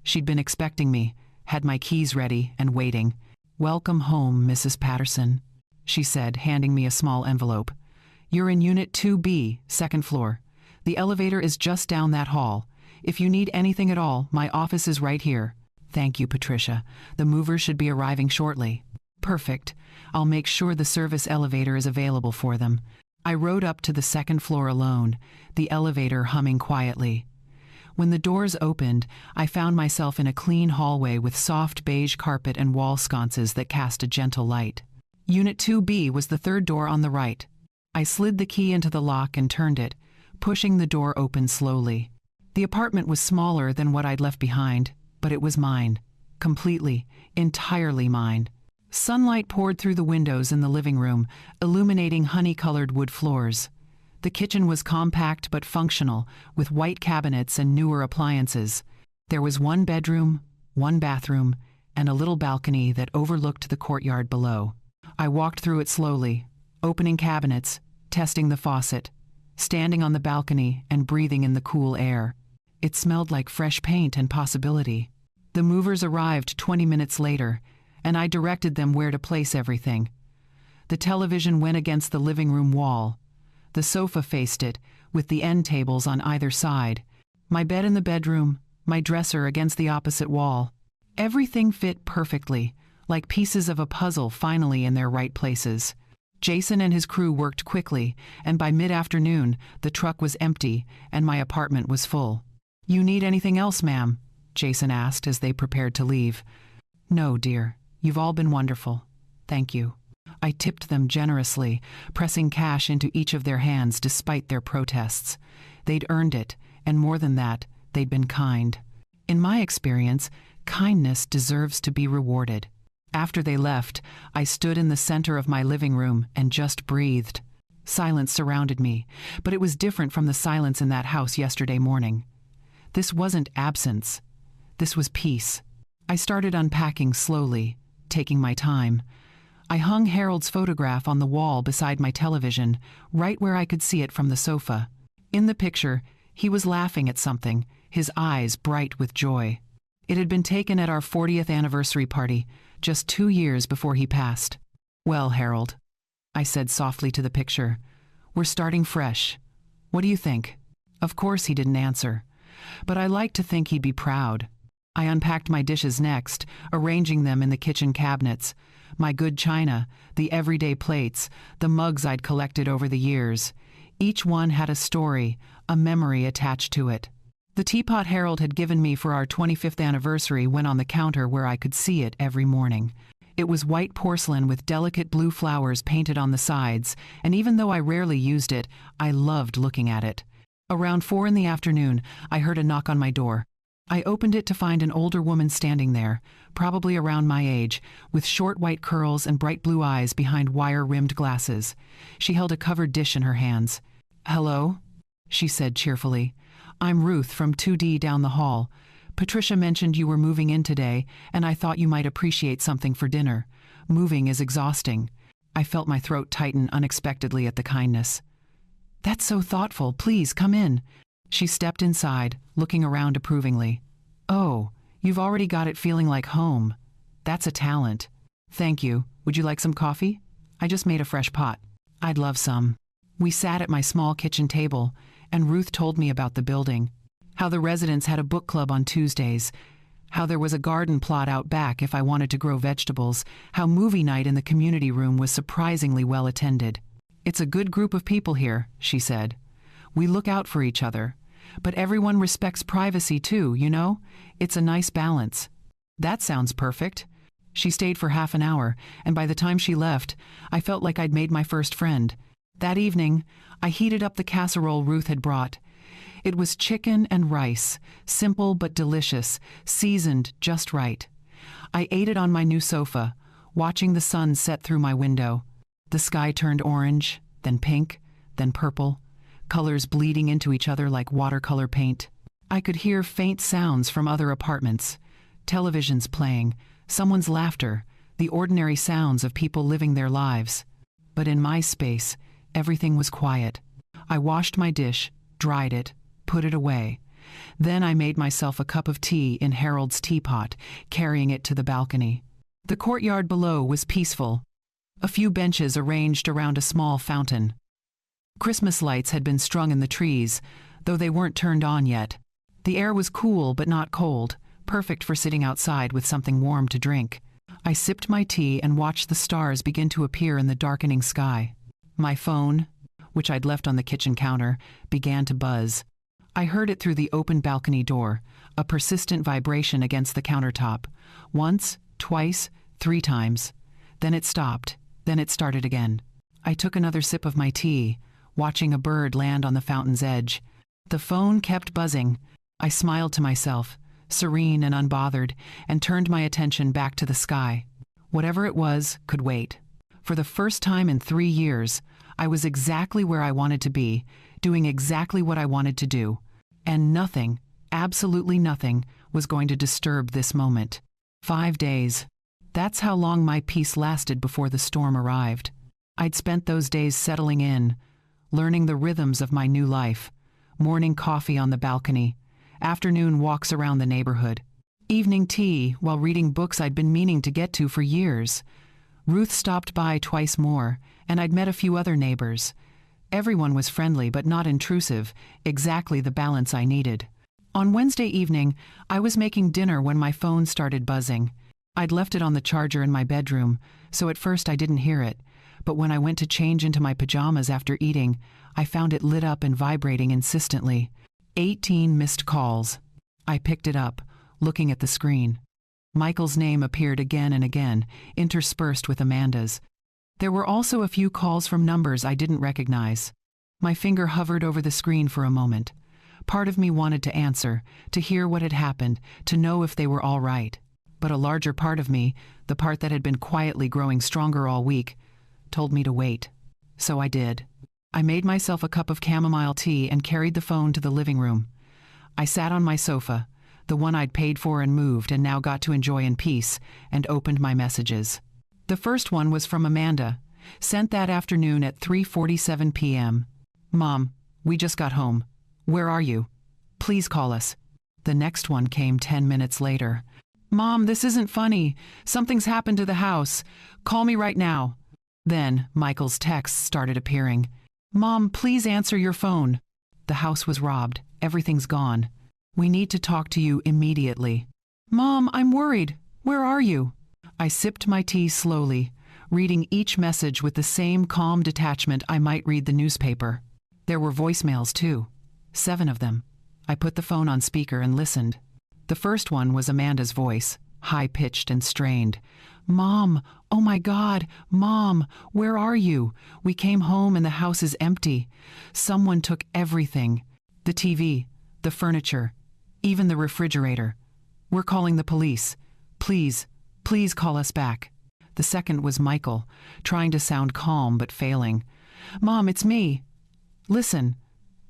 She'd been expecting me, had my keys ready and waiting. "Welcome home, Mrs. Patterson," she said, handing me a small envelope. "You're in Unit 2B, second floor. The elevator is just down that hall. If you need anything at all, my office is right here." "Thank you, Patricia. The movers should be arriving shortly." "Perfect. I'll make sure the service elevator is available for them." I rode up to the second floor alone, the elevator humming quietly. When the doors opened, I found myself in a clean hallway with soft beige carpet and wall sconces that cast a gentle light. Unit 2B was the third door on the right. I slid the key into the lock and turned it, pushing the door open slowly. The apartment was smaller than what I'd left behind, but it was mine. Completely, entirely mine. Sunlight poured through the windows in the living room, illuminating honey-colored wood floors. The kitchen was compact but functional, with white cabinets and newer appliances. There was one bedroom, one bathroom, and a little balcony that overlooked the courtyard below. I walked through it slowly, opening cabinets, testing the faucet, standing on the balcony and breathing in the cool air. It smelled like fresh paint and possibility. The movers arrived 20 minutes later, and I directed them where to place everything. The television went against the living room wall. The sofa faced it, with the end tables on either side. My bed in the bedroom, my dresser against the opposite wall. Everything fit perfectly, like pieces of a puzzle finally in their right places. Jason and his crew worked quickly, and by mid-afternoon, the truck was empty and my apartment was full. "You need anything else, ma'am?" Jason asked as they prepared to leave. "No, dear. You've all been wonderful. Thank you." I tipped them generously, pressing cash into each of their hands despite their protests. They'd earned it, and more than that, they'd been kind. In my experience, kindness deserves to be rewarded. After they left, I stood in the center of my living room and just breathed. Silence surrounded me, but it was different from the silence in that house yesterday morning. This wasn't absence. This was peace. I started unpacking slowly, taking my time. I hung Harold's photograph on the wall beside my television, right where I could see it from the sofa. In the picture, he was laughing at something, his eyes bright with joy. It had been taken at our 40th anniversary party, just 2 years before he passed. "Well, Harold," I said softly to the picture, "we're starting fresh. What do you think?" Of course he didn't answer, but I liked to think he'd be proud. I unpacked my dishes next, arranging them in the kitchen cabinets. My good china, the everyday plates, the mugs I'd collected over the years. Each one had a story, a memory attached to it. The teapot Harold had given me for our 25th anniversary went on the counter where I could see it every morning. It was white porcelain with delicate blue flowers painted on the sides, and even though I rarely used it, I loved looking at it. Around 4 in the afternoon, I heard a knock on my door. I opened it to find an older woman standing there, probably around my age, with short white curls and bright blue eyes behind wire-rimmed glasses. She held a covered dish in her hands. "Hello," she said cheerfully. "I'm Ruth from 2D down the hall. Patricia mentioned you were moving in today, and I thought you might appreciate something for dinner. Moving is exhausting." I felt my throat tighten unexpectedly at the kindness. "That's so thoughtful. Please, come in." She stepped inside, looking around approvingly. "Oh, you've already got it feeling like home. That's a talent." "Thank you. Would you like some coffee? I just made a fresh pot." "I'd love some." We sat at my small kitchen table, and Ruth told me about the building. How the residents had a book club on Tuesdays. How there was a garden plot out back if I wanted to grow vegetables. How movie night in the community room was surprisingly well attended. "It's a good group of people here," she said. "We look out for each other. But everyone respects privacy too, you know? It's a nice balance." "That sounds perfect." She stayed for half an hour, and by the time she left, I felt like I'd made my first friend. That evening, I heated up the casserole Ruth had brought. It was chicken and rice, simple but delicious, seasoned just right. I ate it on my new sofa, watching the sun set through my window. The sky turned orange, then pink, then purple, colors bleeding into each other like watercolor paint. I could hear faint sounds from other apartments, televisions playing, someone's laughter, the ordinary sounds of people living their lives. But in my space, everything was quiet. I washed my dish, dried it, put it away. Then I made myself a cup of tea in Harold's teapot, carrying it to the balcony. The courtyard below was peaceful. A few benches arranged around a small fountain. Christmas lights had been strung in the trees, though they weren't turned on yet. The air was cool but not cold, perfect for sitting outside with something warm to drink. I sipped my tea and watched the stars begin to appear in the darkening sky. My phone, which I'd left on the kitchen counter, began to buzz. I heard it through the open balcony door, a persistent vibration against the countertop. Once, twice, 3 times. Then it stopped. Then it started again. I took another sip of my tea, watching a bird land on the fountain's edge. The phone kept buzzing. I smiled to myself, serene and unbothered, and turned my attention back to the sky. Whatever it was could wait. For the first time in 3 years, I was exactly where I wanted to be, doing exactly what I wanted to do. And nothing, absolutely nothing, was going to disturb this moment. 5 days. That's how long my peace lasted before the storm arrived. I'd spent those days settling in, learning the rhythms of my new life. Morning coffee on the balcony, afternoon walks around the neighborhood, evening tea while reading books I'd been meaning to get to for years. Ruth stopped by twice more, and I'd met a few other neighbors. Everyone was friendly but not intrusive, exactly the balance I needed. On Wednesday evening, I was making dinner when my phone started buzzing. I'd left it on the charger in my bedroom, so at first I didn't hear it. But when I went to change into my pajamas after eating, I found it lit up and vibrating insistently. 18 missed calls. I picked it up, looking at the screen. Michael's name appeared again and again, interspersed with Amanda's. There were also a few calls from numbers I didn't recognize. My finger hovered over the screen for a moment. Part of me wanted to answer, to hear what had happened, to know if they were all right. But a larger part of me, the part that had been quietly growing stronger all week, told me to wait. So I did. I made myself a cup of chamomile tea and carried the phone to the living room. I sat on my sofa, the one I'd paid for and moved and now got to enjoy in peace, and opened my messages. The first one was from Amanda, sent that afternoon at 3:47 p.m. "Mom, we just got home. Where are you? Please call us." The next one came 10 minutes later. "Mom, this isn't funny. Something's happened to the house. Call me right now." Then Michael's texts started appearing. "Mom, please answer your phone. The house was robbed. Everything's gone. We need to talk to you immediately." "Mom, I'm worried. Where are you?" I sipped my tea slowly, reading each message with the same calm detachment I might read the newspaper. There were voicemails, too. 7 of them. I put the phone on speaker and listened. The first one was Amanda's voice, high-pitched and strained. "Mom, oh my God, Mom, where are you? We came home and the house is empty. Someone took everything. The TV, the furniture, even the refrigerator. We're calling the police. Please, please call us back." The second was Michael, trying to sound calm but failing. "Mom, it's me. Listen,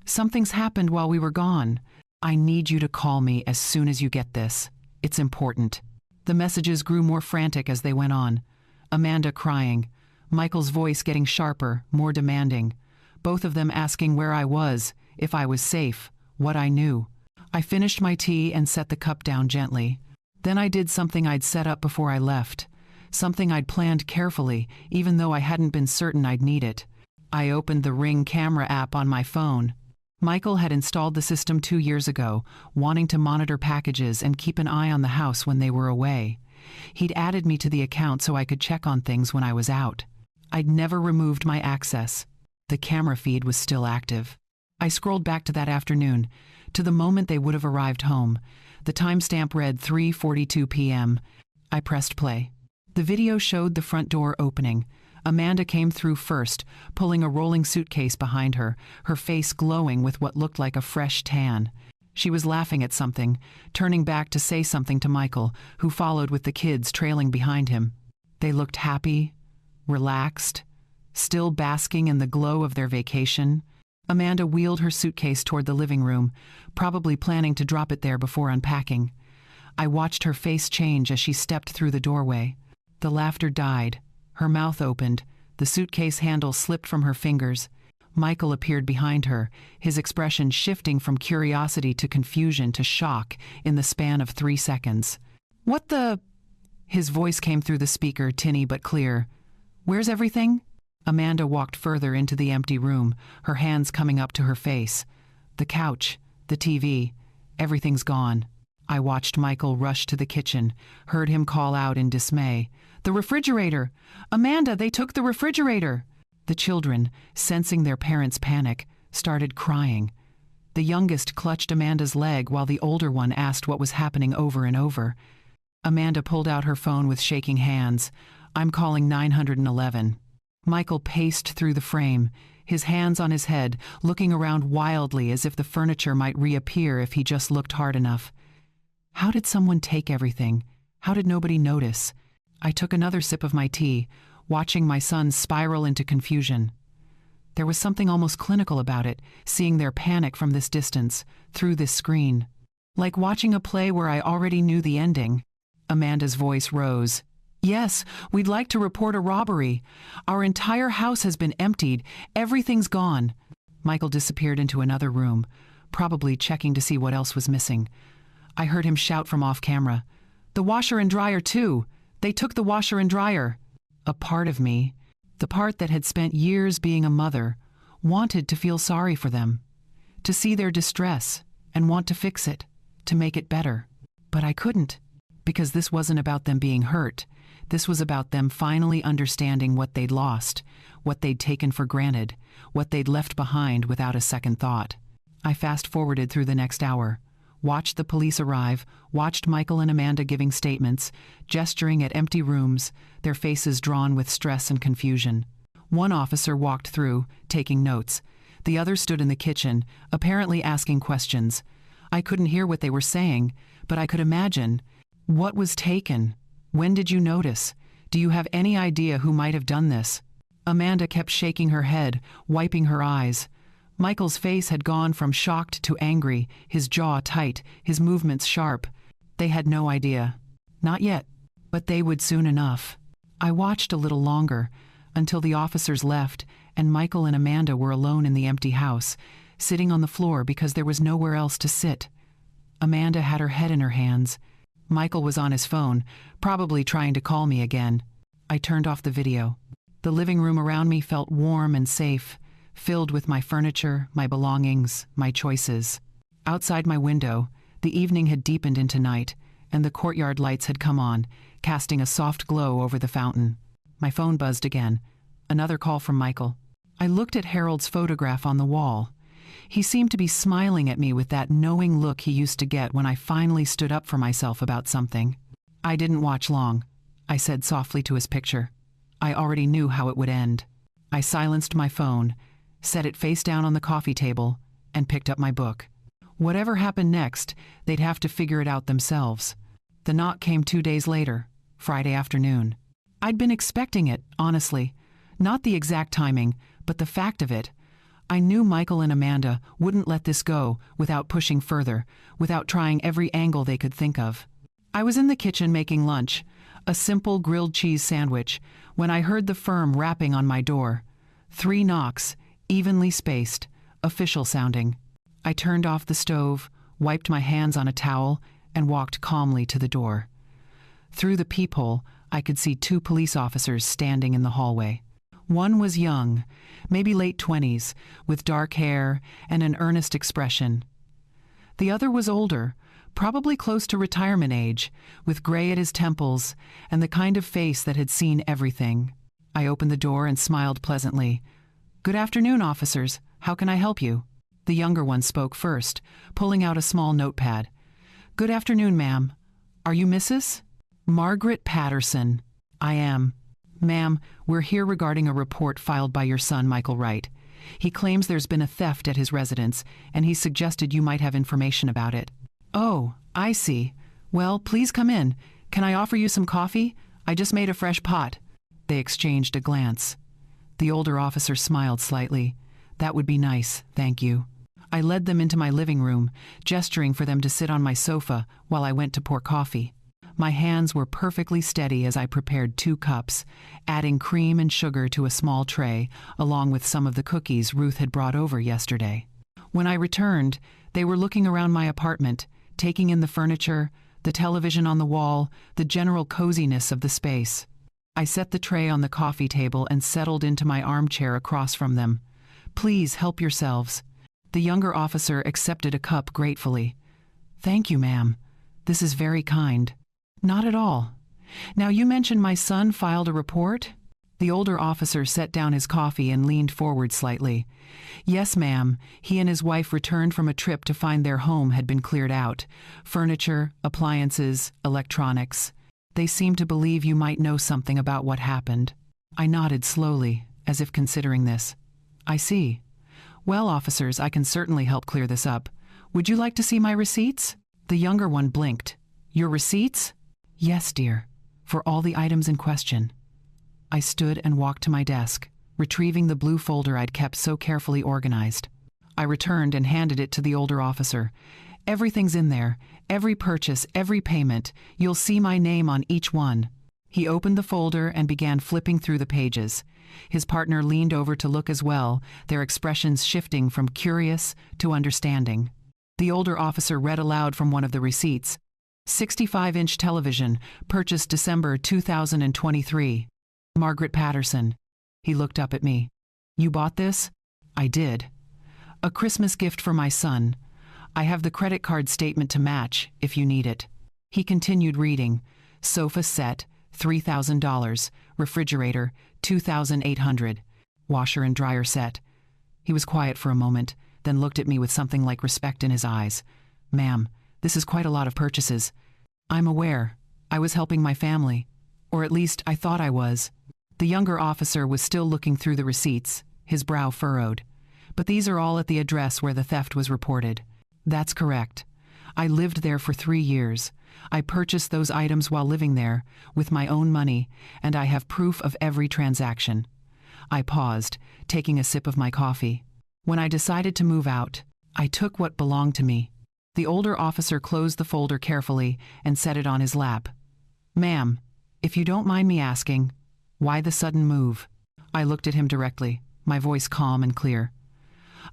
something's happened while we were gone. I need you to call me as soon as you get this. It's important." The messages grew more frantic as they went on. Amanda crying, Michael's voice getting sharper, more demanding. Both of them asking where I was, if I was safe, what I knew. I finished my tea and set the cup down gently. Then I did something I'd set up before I left. Something I'd planned carefully, even though I hadn't been certain I'd need it. I opened the Ring camera app on my phone. Michael had installed the system 2 years ago, wanting to monitor packages and keep an eye on the house when they were away. He'd added me to the account so I could check on things when I was out. I'd never removed my access. The camera feed was still active. I scrolled back to that afternoon, to the moment they would have arrived home. The timestamp read 3:42 p.m. I pressed play. The video showed the front door opening. Amanda came through first, pulling a rolling suitcase behind her, her face glowing with what looked like a fresh tan. She was laughing at something, turning back to say something to Michael, who followed with the kids trailing behind him. They looked happy, relaxed, still basking in the glow of their vacation. Amanda wheeled her suitcase toward the living room, probably planning to drop it there before unpacking. I watched her face change as she stepped through the doorway. The laughter died. Her mouth opened. The suitcase handle slipped from her fingers. Michael appeared behind her, his expression shifting from curiosity to confusion to shock in the span of 3 seconds. "What the—" His voice came through the speaker, tinny but clear. "Where's everything?" Amanda walked further into the empty room, her hands coming up to her face. "The couch, the TV, everything's gone." I watched Michael rush to the kitchen, heard him call out in dismay. "The refrigerator! Amanda, they took the refrigerator!" The children, sensing their parents' panic, started crying. The youngest clutched Amanda's leg while the older one asked what was happening over and over. Amanda pulled out her phone with shaking hands. "I'm calling 911. Michael paced through the frame, his hands on his head, looking around wildly as if the furniture might reappear if he just looked hard enough. How did someone take everything? How did nobody notice? I took another sip of my tea, watching my son spiral into confusion. There was something almost clinical about it, seeing their panic from this distance, through this screen. Like watching a play where I already knew the ending. Amanda's voice rose. "Yes, we'd like to report a robbery. Our entire house has been emptied. Everything's gone." Michael disappeared into another room, probably checking to see what else was missing. I heard him shout from off camera. "The washer and dryer, too. They took the washer and dryer." A part of me, the part that had spent years being a mother, wanted to feel sorry for them, to see their distress and want to fix it, to make it better. But I couldn't, because this wasn't about them being hurt. This was about them finally understanding what they'd lost, what they'd taken for granted, what they'd left behind without a second thought. I fast-forwarded through the next hour, watched the police arrive, watched Michael and Amanda giving statements, gesturing at empty rooms, their faces drawn with stress and confusion. One officer walked through, taking notes. The other stood in the kitchen, apparently asking questions. I couldn't hear what they were saying, but I could imagine. What was taken? When did you notice? Do you have any idea who might have done this? Amanda kept shaking her head, wiping her eyes. Michael's face had gone from shocked to angry, his jaw tight, his movements sharp. They had no idea. Not yet, but they would soon enough. I watched a little longer, until the officers left and Michael and Amanda were alone in the empty house, sitting on the floor because there was nowhere else to sit. Amanda had her head in her hands. Michael was on his phone, probably trying to call me again. I turned off the video. The living room around me felt warm and safe, filled with my furniture, my belongings, my choices. Outside my window, the evening had deepened into night, and the courtyard lights had come on, casting a soft glow over the fountain. My phone buzzed again. Another call from Michael. I looked at Harold's photograph on the wall. He seemed to be smiling at me with that knowing look he used to get when I finally stood up for myself about something. I didn't watch long. I said softly to his picture. I already knew how it would end. I silenced my phone, set it face down on the coffee table, and picked up my book. Whatever happened next, they'd have to figure it out themselves. The knock came 2 days later, Friday afternoon. I'd been expecting it, honestly. Not the exact timing, but the fact of it. I knew Michael and Amanda wouldn't let this go without pushing further, without trying every angle they could think of. I was in the kitchen making lunch, a simple grilled cheese sandwich, when I heard the firm rapping on my door. 3 knocks, evenly spaced, official sounding. I turned off the stove, wiped my hands on a towel, and walked calmly to the door. Through the peephole, I could see 2 police officers standing in the hallway. One was young, maybe late 20s, with dark hair and an earnest expression. The other was older, probably close to retirement age, with gray at his temples and the kind of face that had seen everything. I opened the door and smiled pleasantly. "Good afternoon, officers. How can I help you?" The younger one spoke first, pulling out a small notepad. "Good afternoon, ma'am. Are you Mrs.?" "Margaret Patterson." "I am." "Ma'am, we're here regarding a report filed by your son, Michael Wright. He claims there's been a theft at his residence, and he suggested you might have information about it." "Oh, I see. Well, please come in. Can I offer you some coffee? I just made a fresh pot." They exchanged a glance. The older officer smiled slightly. "That would be nice, thank you." I led them into my living room, gesturing for them to sit on my sofa while I went to pour coffee. My hands were perfectly steady as I prepared 2 cups, adding cream and sugar to a small tray, along with some of the cookies Ruth had brought over yesterday. When I returned, they were looking around my apartment, taking in the furniture, the television on the wall, the general coziness of the space. I set the tray on the coffee table and settled into my armchair across from them. "Please help yourselves." The younger officer accepted a cup gratefully. "Thank you, ma'am. This is very kind." "Not at all. Now, you mentioned my son filed a report?" The older officer set down his coffee and leaned forward slightly. "Yes, ma'am. He and his wife returned from a trip to find their home had been cleared out. Furniture, appliances, electronics. They seem to believe you might know something about what happened." I nodded slowly, as if considering this. "I see. Well, officers, I can certainly help clear this up. Would you like to see my receipts?" The younger one blinked. "Your receipts?" "Yes, dear, for all the items in question." I stood and walked to my desk, retrieving the blue folder I'd kept so carefully organized. I returned and handed it to the older officer. "Everything's in there. Every purchase, every payment. You'll see my name on each one." He opened the folder and began flipping through the pages. His partner leaned over to look as well, their expressions shifting from curious to understanding. The older officer read aloud from one of the receipts. 65-inch television, purchased December 2023. Margaret Patterson. He looked up at me. "You bought this?" "I did." "A Christmas gift for my son. I have the credit card statement to match, if you need it." He continued reading. "Sofa set, $3,000. Refrigerator, $2,800. Washer and dryer set." He was quiet for a moment, then looked at me with something like respect in his eyes. "Ma'am, this is quite a lot of purchases." "I'm aware. I was helping my family. Or at least I thought I was." The younger officer was still looking through the receipts, his brow furrowed. "But these are all at the address where the theft was reported." "That's correct. I lived there for 3 years. I purchased those items while living there, with my own money, and I have proof of every transaction." I paused, taking a sip of my coffee. When I decided to move out, I took what belonged to me. The older officer closed the folder carefully and set it on his lap. "Ma'am, if you don't mind me asking, why the sudden move?" I looked at him directly, my voice calm and clear.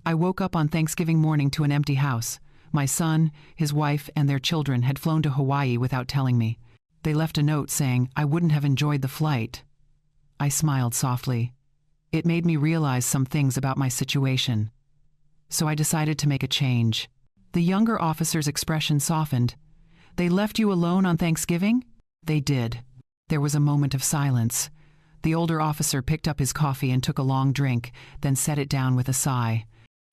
"I woke up on Thanksgiving morning to an empty house. My son, his wife, and their children had flown to Hawaii without telling me. They left a note saying I wouldn't have enjoyed the flight." I smiled softly. It made me realize some things about my situation. So I decided to make a change. The younger officer's expression softened. "They left you alone on Thanksgiving?" "They did." There was a moment of silence. The older officer picked up his coffee and took a long drink, then set it down with a sigh.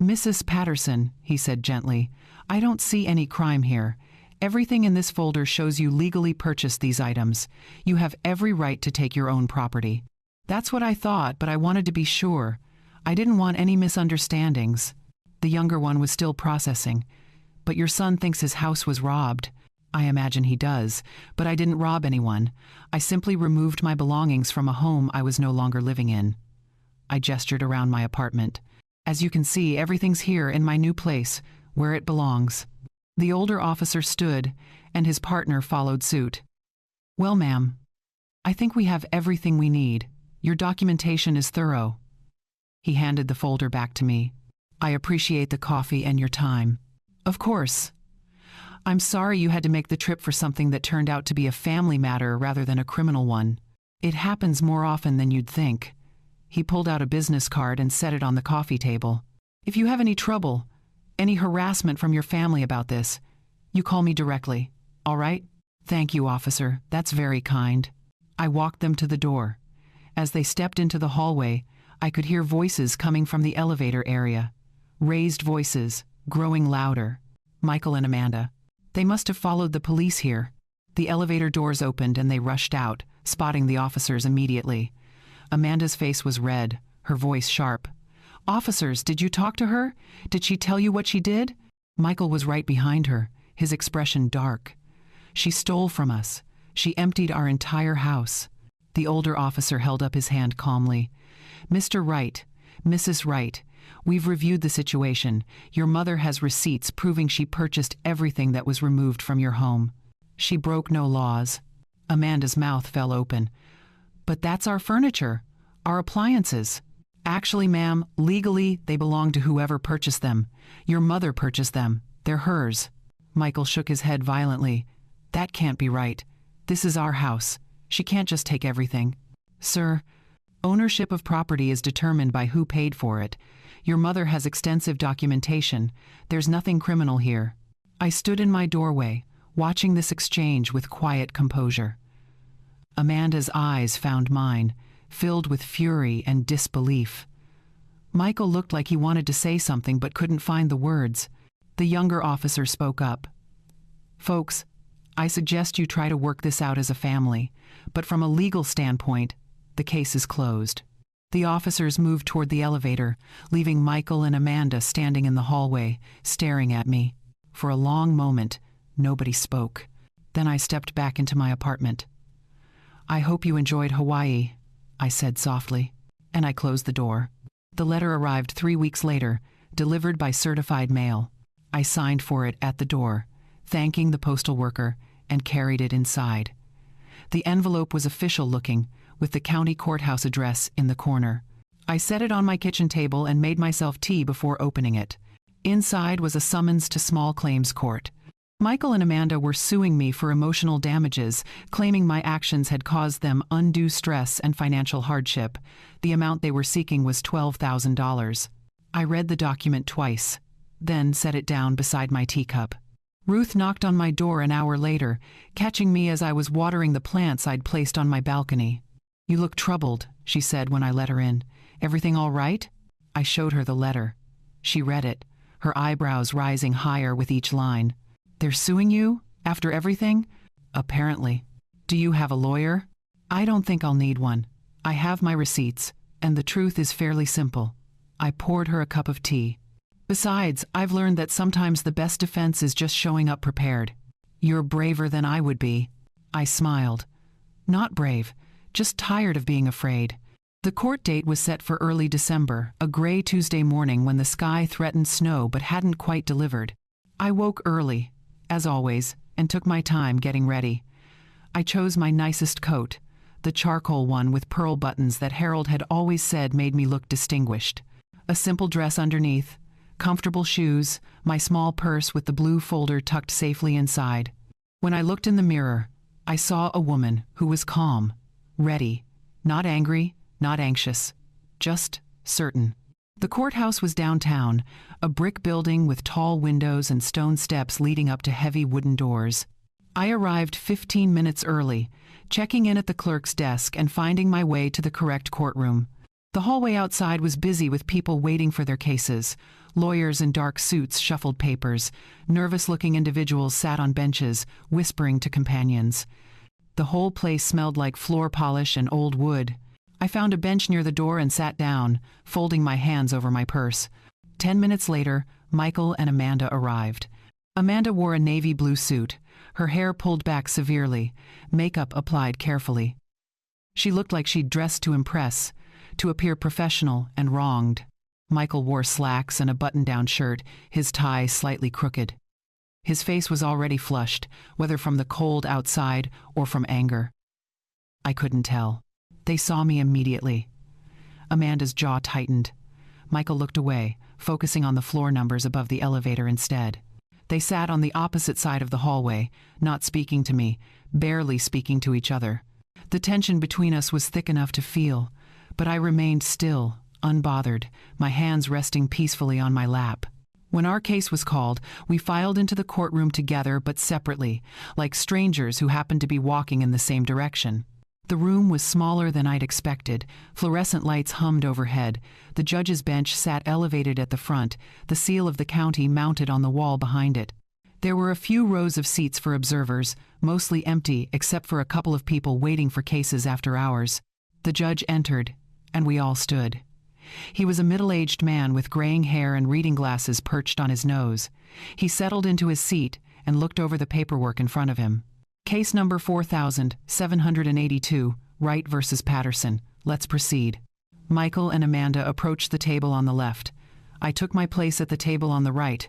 "Mrs. Patterson," he said gently, "I don't see any crime here. Everything in this folder shows you legally purchased these items. You have every right to take your own property." "That's what I thought, but I wanted to be sure. I didn't want any misunderstandings." The younger one was still processing. "But your son thinks his house was robbed." "I imagine he does, but I didn't rob anyone. I simply removed my belongings from a home I was no longer living in." I gestured around my apartment. "As you can see, everything's here in my new place, where it belongs." The older officer stood, and his partner followed suit. "Well, ma'am, I think we have everything we need. Your documentation is thorough." He handed the folder back to me. "I appreciate the coffee and your time." "Of course. I'm sorry you had to make the trip for something that turned out to be a family matter rather than a criminal one. It happens more often than you'd think." He pulled out a business card and set it on the coffee table. "If you have any trouble, any harassment from your family about this, you call me directly, all right?" "Thank you, officer. That's very kind." I walked them to the door. As they stepped into the hallway, I could hear voices coming from the elevator area. Raised voices, growing louder. Michael and Amanda. They must have followed the police here. The elevator doors opened and they rushed out, spotting the officers immediately. Amanda's face was red, her voice sharp. "Officers, did you talk to her? Did she tell you what she did?" Michael was right behind her, his expression dark. "She stole from us. She emptied our entire house." The older officer held up his hand calmly. "Mr. Wright, Mrs. Wright, we've reviewed the situation. Your mother has receipts proving she purchased everything that was removed from your home. She broke no laws." Amanda's mouth fell open. "But that's our furniture, our appliances." "Actually, ma'am, legally, they belong to whoever purchased them. Your mother purchased them. They're hers." Michael shook his head violently. "That can't be right. This is our house. She can't just take everything." "Sir, ownership of property is determined by who paid for it. Your mother has extensive documentation. There's nothing criminal here." I stood in my doorway, watching this exchange with quiet composure. Amanda's eyes found mine, filled with fury and disbelief. Michael looked like he wanted to say something but couldn't find the words. The younger officer spoke up. "Folks, I suggest you try to work this out as a family, but from a legal standpoint, the case is closed." The officers moved toward the elevator, leaving Michael and Amanda standing in the hallway, staring at me. For a long moment, nobody spoke. Then I stepped back into my apartment. "I hope you enjoyed Hawaii," I said softly, and I closed the door. The letter arrived 3 weeks later, delivered by certified mail. I signed for it at the door, thanking the postal worker, and carried it inside. The envelope was official-looking, with the county courthouse address in the corner. I set it on my kitchen table and made myself tea before opening it. Inside was a summons to small claims court. Michael and Amanda were suing me for emotional damages, claiming my actions had caused them undue stress and financial hardship. The amount they were seeking was $12,000. I read the document twice, then set it down beside my teacup. Ruth knocked on my door an hour later, catching me as I was watering the plants I'd placed on my balcony. "You look troubled," she said when I let her in. "Everything all right?" I showed her the letter. She read it, her eyebrows rising higher with each line. "They're suing you? After everything?" "Apparently." "Do you have a lawyer?" "I don't think I'll need one. I have my receipts, and the truth is fairly simple." I poured her a cup of tea. "Besides, I've learned that sometimes the best defense is just showing up prepared." "You're braver than I would be." I smiled. "Not brave, just tired of being afraid. The court date was set for early December, a gray Tuesday morning when the sky threatened snow but hadn't quite delivered. I woke early, as always, and took my time getting ready. I chose my nicest coat, the charcoal one with pearl buttons that Harold had always said made me look distinguished. A simple dress underneath, comfortable shoes, my small purse with the blue folder tucked safely inside. When I looked in the mirror, I saw a woman who was calm, ready, not angry, not anxious, just certain. The courthouse was downtown, a brick building with tall windows and stone steps leading up to heavy wooden doors. I arrived 15 minutes early, checking in at the clerk's desk and finding my way to the correct courtroom. The hallway outside was busy with people waiting for their cases. Lawyers in dark suits shuffled papers. Nervous-looking individuals sat on benches, whispering to companions. The whole place smelled like floor polish and old wood. I found a bench near the door and sat down, folding my hands over my purse. 10 minutes later, Michael and Amanda arrived. Amanda wore a navy blue suit, her hair pulled back severely, makeup applied carefully. She looked like she'd dressed to impress, to appear professional and wronged. Michael wore slacks and a button-down shirt, his tie slightly crooked. His face was already flushed, whether from the cold outside or from anger. I couldn't tell. They saw me immediately. Amanda's jaw tightened. Michael looked away, focusing on the floor numbers above the elevator instead. They sat on the opposite side of the hallway, not speaking to me, barely speaking to each other. The tension between us was thick enough to feel, but I remained still, unbothered, my hands resting peacefully on my lap. When our case was called, we filed into the courtroom together but separately, like strangers who happened to be walking in the same direction. The room was smaller than I'd expected. Fluorescent lights hummed overhead. The judge's bench sat elevated at the front, the seal of the county mounted on the wall behind it. There were a few rows of seats for observers, mostly empty except for a couple of people waiting for cases after hours. The judge entered, and we all stood. He was a middle-aged man with graying hair and reading glasses perched on his nose. He settled into his seat and looked over the paperwork in front of him. Case number 4782, Wright versus Patterson. Let's proceed. Michael and Amanda approached the table on the left. I took my place at the table on the right.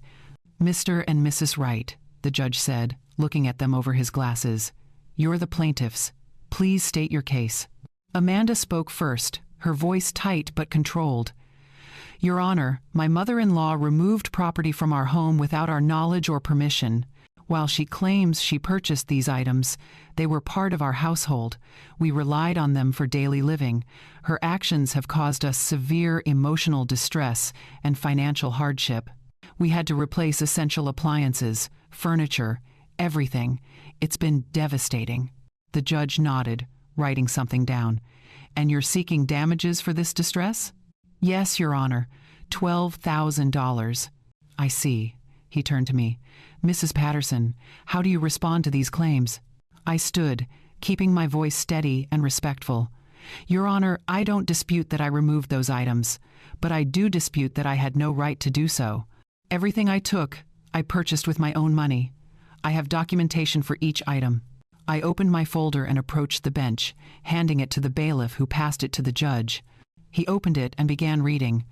Mr. and Mrs. Wright, the judge said, looking at them over his glasses. You're the plaintiffs. Please state your case. Amanda spoke first, her voice tight but controlled. Your Honor, my mother-in-law removed property from our home without our knowledge or permission. While she claims she purchased these items, they were part of our household. We relied on them for daily living. Her actions have caused us severe emotional distress and financial hardship. We had to replace essential appliances, furniture, everything. It's been devastating. The judge nodded, writing something down. And you're seeking damages for this distress? Yes, Your Honor. $12,000. I see. He turned to me. Mrs. Patterson, how do you respond to these claims? I stood, keeping my voice steady and respectful. Your Honor, I don't dispute that I removed those items, but I do dispute that I had no right to do so. Everything I took, I purchased with my own money. I have documentation for each item. I opened my folder and approached the bench, handing it to the bailiff who passed it to the judge. He opened it and began reading.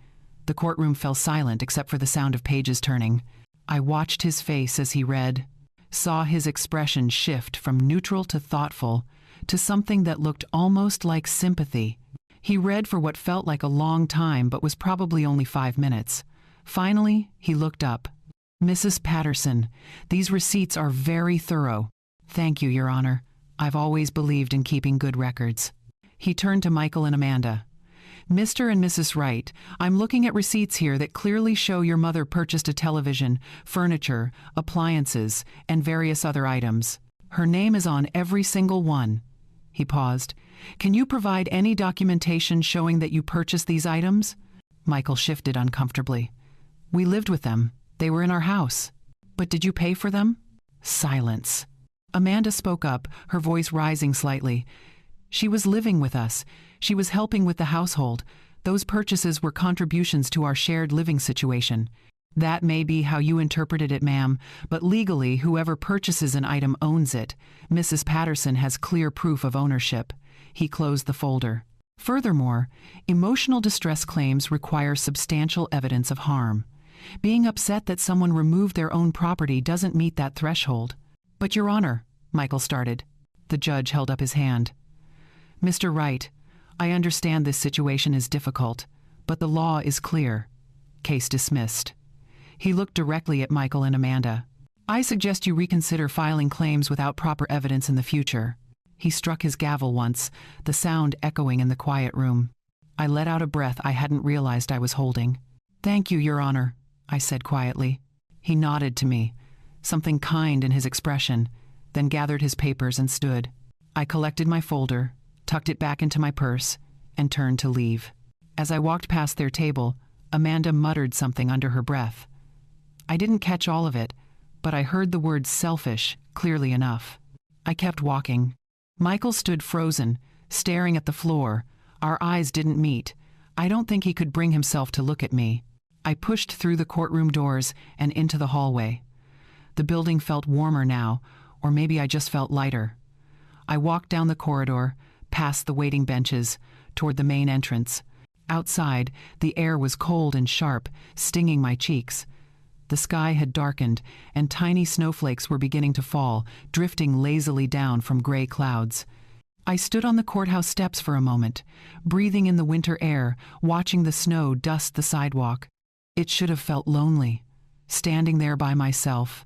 The courtroom fell silent except for the sound of pages turning. I watched his face as he read, saw his expression shift from neutral to thoughtful, to something that looked almost like sympathy. He read for what felt like a long time but was probably only 5 minutes. Finally, he looked up. Mrs. Patterson, these receipts are very thorough. Thank you, Your Honor. I've always believed in keeping good records. He turned to Michael and Amanda. Mr. and Mrs. Wright, I'm looking at receipts here that clearly show your mother purchased a television, furniture, appliances, and various other items. Her name is on every single one. He paused. Can you provide any documentation showing that you purchased these items? Michael shifted uncomfortably. We lived with them. They were in our house. But did you pay for them? Silence. Amanda spoke up, her voice rising slightly. She was living with us. She was helping with the household. Those purchases were contributions to our shared living situation. That may be how you interpreted it, ma'am, but legally, whoever purchases an item owns it. Mrs. Patterson has clear proof of ownership. He closed the folder. Furthermore, emotional distress claims require substantial evidence of harm. Being upset that someone removed their own property doesn't meet that threshold. But Your Honor, Michael started. The judge held up his hand. Mr. Wright, I understand this situation is difficult, but the law is clear. Case dismissed. He looked directly at Michael and Amanda. I suggest you reconsider filing claims without proper evidence in the future. He struck his gavel once, the sound echoing in the quiet room. I let out a breath I hadn't realized I was holding. Thank you, Your Honor, I said quietly. He nodded to me, something kind in his expression, then gathered his papers and stood. I collected my folder, tucked it back into my purse, and turned to leave. As I walked past their table, Amanda muttered something under her breath. I didn't catch all of it, but I heard the word selfish clearly enough. I kept walking. Michael stood frozen, staring at the floor. Our eyes didn't meet. I don't think he could bring himself to look at me. I pushed through the courtroom doors and into the hallway. The building felt warmer now, or maybe I just felt lighter. I walked down the corridor, past the waiting benches, toward the main entrance. Outside, the air was cold and sharp, stinging my cheeks. The sky had darkened, and tiny snowflakes were beginning to fall, drifting lazily down from gray clouds. I stood on the courthouse steps for a moment, breathing in the winter air, watching the snow dust the sidewalk. It should have felt lonely, standing there by myself,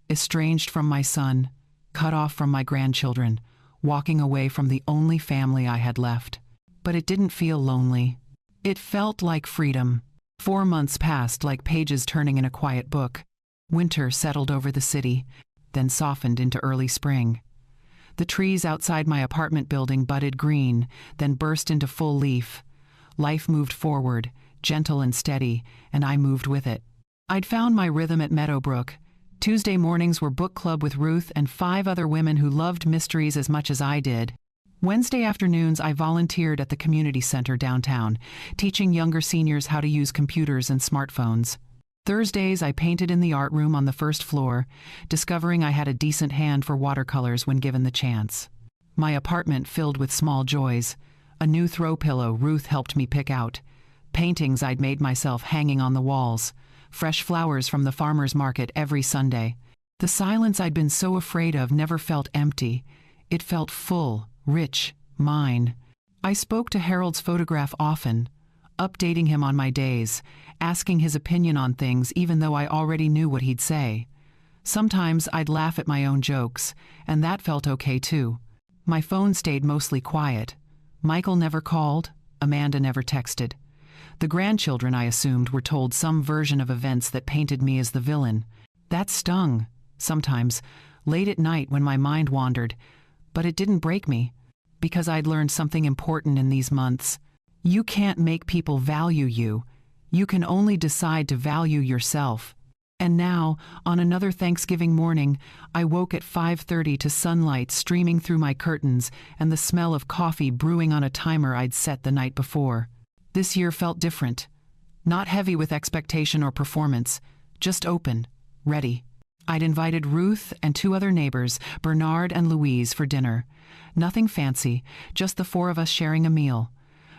estranged from my son, cut off from my grandchildren, walking away from the only family I had left. But it didn't feel lonely. It felt like freedom. 4 months passed like pages turning in a quiet book. Winter settled over the city, then softened into early spring. The trees outside my apartment building budded green, then burst into full leaf. Life moved forward, gentle and steady, and I moved with it. I'd found my rhythm at Meadowbrook. Tuesday mornings were book club with Ruth and 5 other women who loved mysteries as much as I did. Wednesday afternoons, I volunteered at the community center downtown, teaching younger seniors how to use computers and smartphones. Thursdays, I painted in the art room on the first floor, discovering I had a decent hand for watercolors when given the chance. My apartment filled with small joys. A new throw pillow Ruth helped me pick out. Paintings I'd made myself hanging on the walls. Fresh flowers from the farmer's market every Sunday. The silence I'd been so afraid of never felt empty. It felt full, rich, mine. I spoke to Harold's photograph often, updating him on my days, asking his opinion on things even though I already knew what he'd say. Sometimes I'd laugh at my own jokes, and that felt okay too. My phone stayed mostly quiet. Michael never called, Amanda never texted. The grandchildren, I assumed, were told some version of events that painted me as the villain. That stung, sometimes, late at night when my mind wandered. But it didn't break me, because I'd learned something important in these months. You can't make people value you. You can only decide to value yourself. And now, on another Thanksgiving morning, I woke at 5:30 to sunlight streaming through my curtains and the smell of coffee brewing on a timer I'd set the night before. This year felt different. Not heavy with expectation or performance, just open, ready. I'd invited Ruth and 2 other neighbors, Bernard and Louise, for dinner. Nothing fancy, just the 4 of us sharing a meal.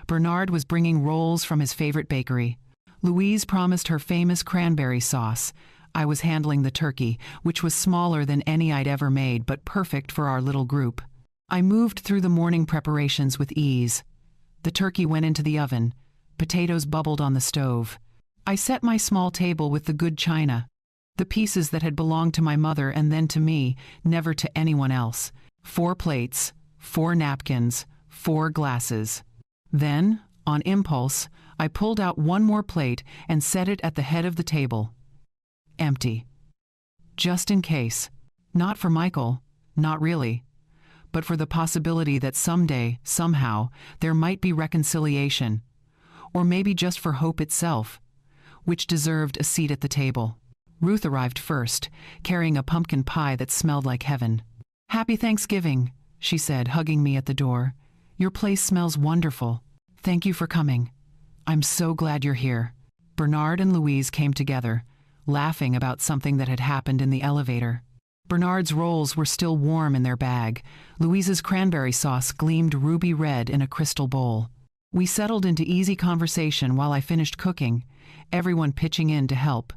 Bernard was bringing rolls from his favorite bakery. Louise promised her famous cranberry sauce. I was handling the turkey, which was smaller than any I'd ever made, but perfect for our little group. I moved through the morning preparations with ease. The turkey went into the oven. Potatoes bubbled on the stove. I set my small table with the good china. The pieces that had belonged to my mother and then to me, never to anyone else. 4 plates, 4 napkins, 4 glasses. Then, on impulse, I pulled out 1 more plate and set it at the head of the table. Empty. Just in case. Not for Michael, not really. But for the possibility that someday, somehow, there might be reconciliation. Or maybe just for hope itself, which deserved a seat at the table. Ruth arrived first, carrying a pumpkin pie that smelled like heaven. "Happy Thanksgiving," she said, hugging me at the door. "Your place smells wonderful. Thank you for coming. I'm so glad you're here." Bernard and Louise came together, laughing about something that had happened in the elevator. Bernard's rolls were still warm in their bag. Louise's cranberry sauce gleamed ruby red in a crystal bowl. We settled into easy conversation while I finished cooking, everyone pitching in to help.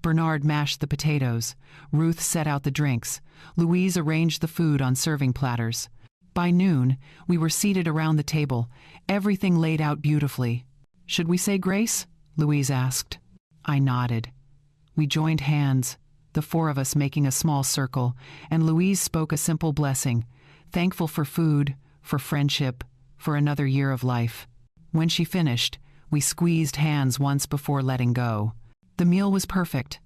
Bernard mashed the potatoes. Ruth set out the drinks. Louise arranged the food on serving platters. By noon, we were seated around the table, everything laid out beautifully. "Should we say grace?" Louise asked. I nodded. We joined hands, the four of us making a small circle, and Louise spoke a simple blessing, thankful for food, for friendship, for another year of life. When she finished, we squeezed hands once before letting go. The meal was perfect.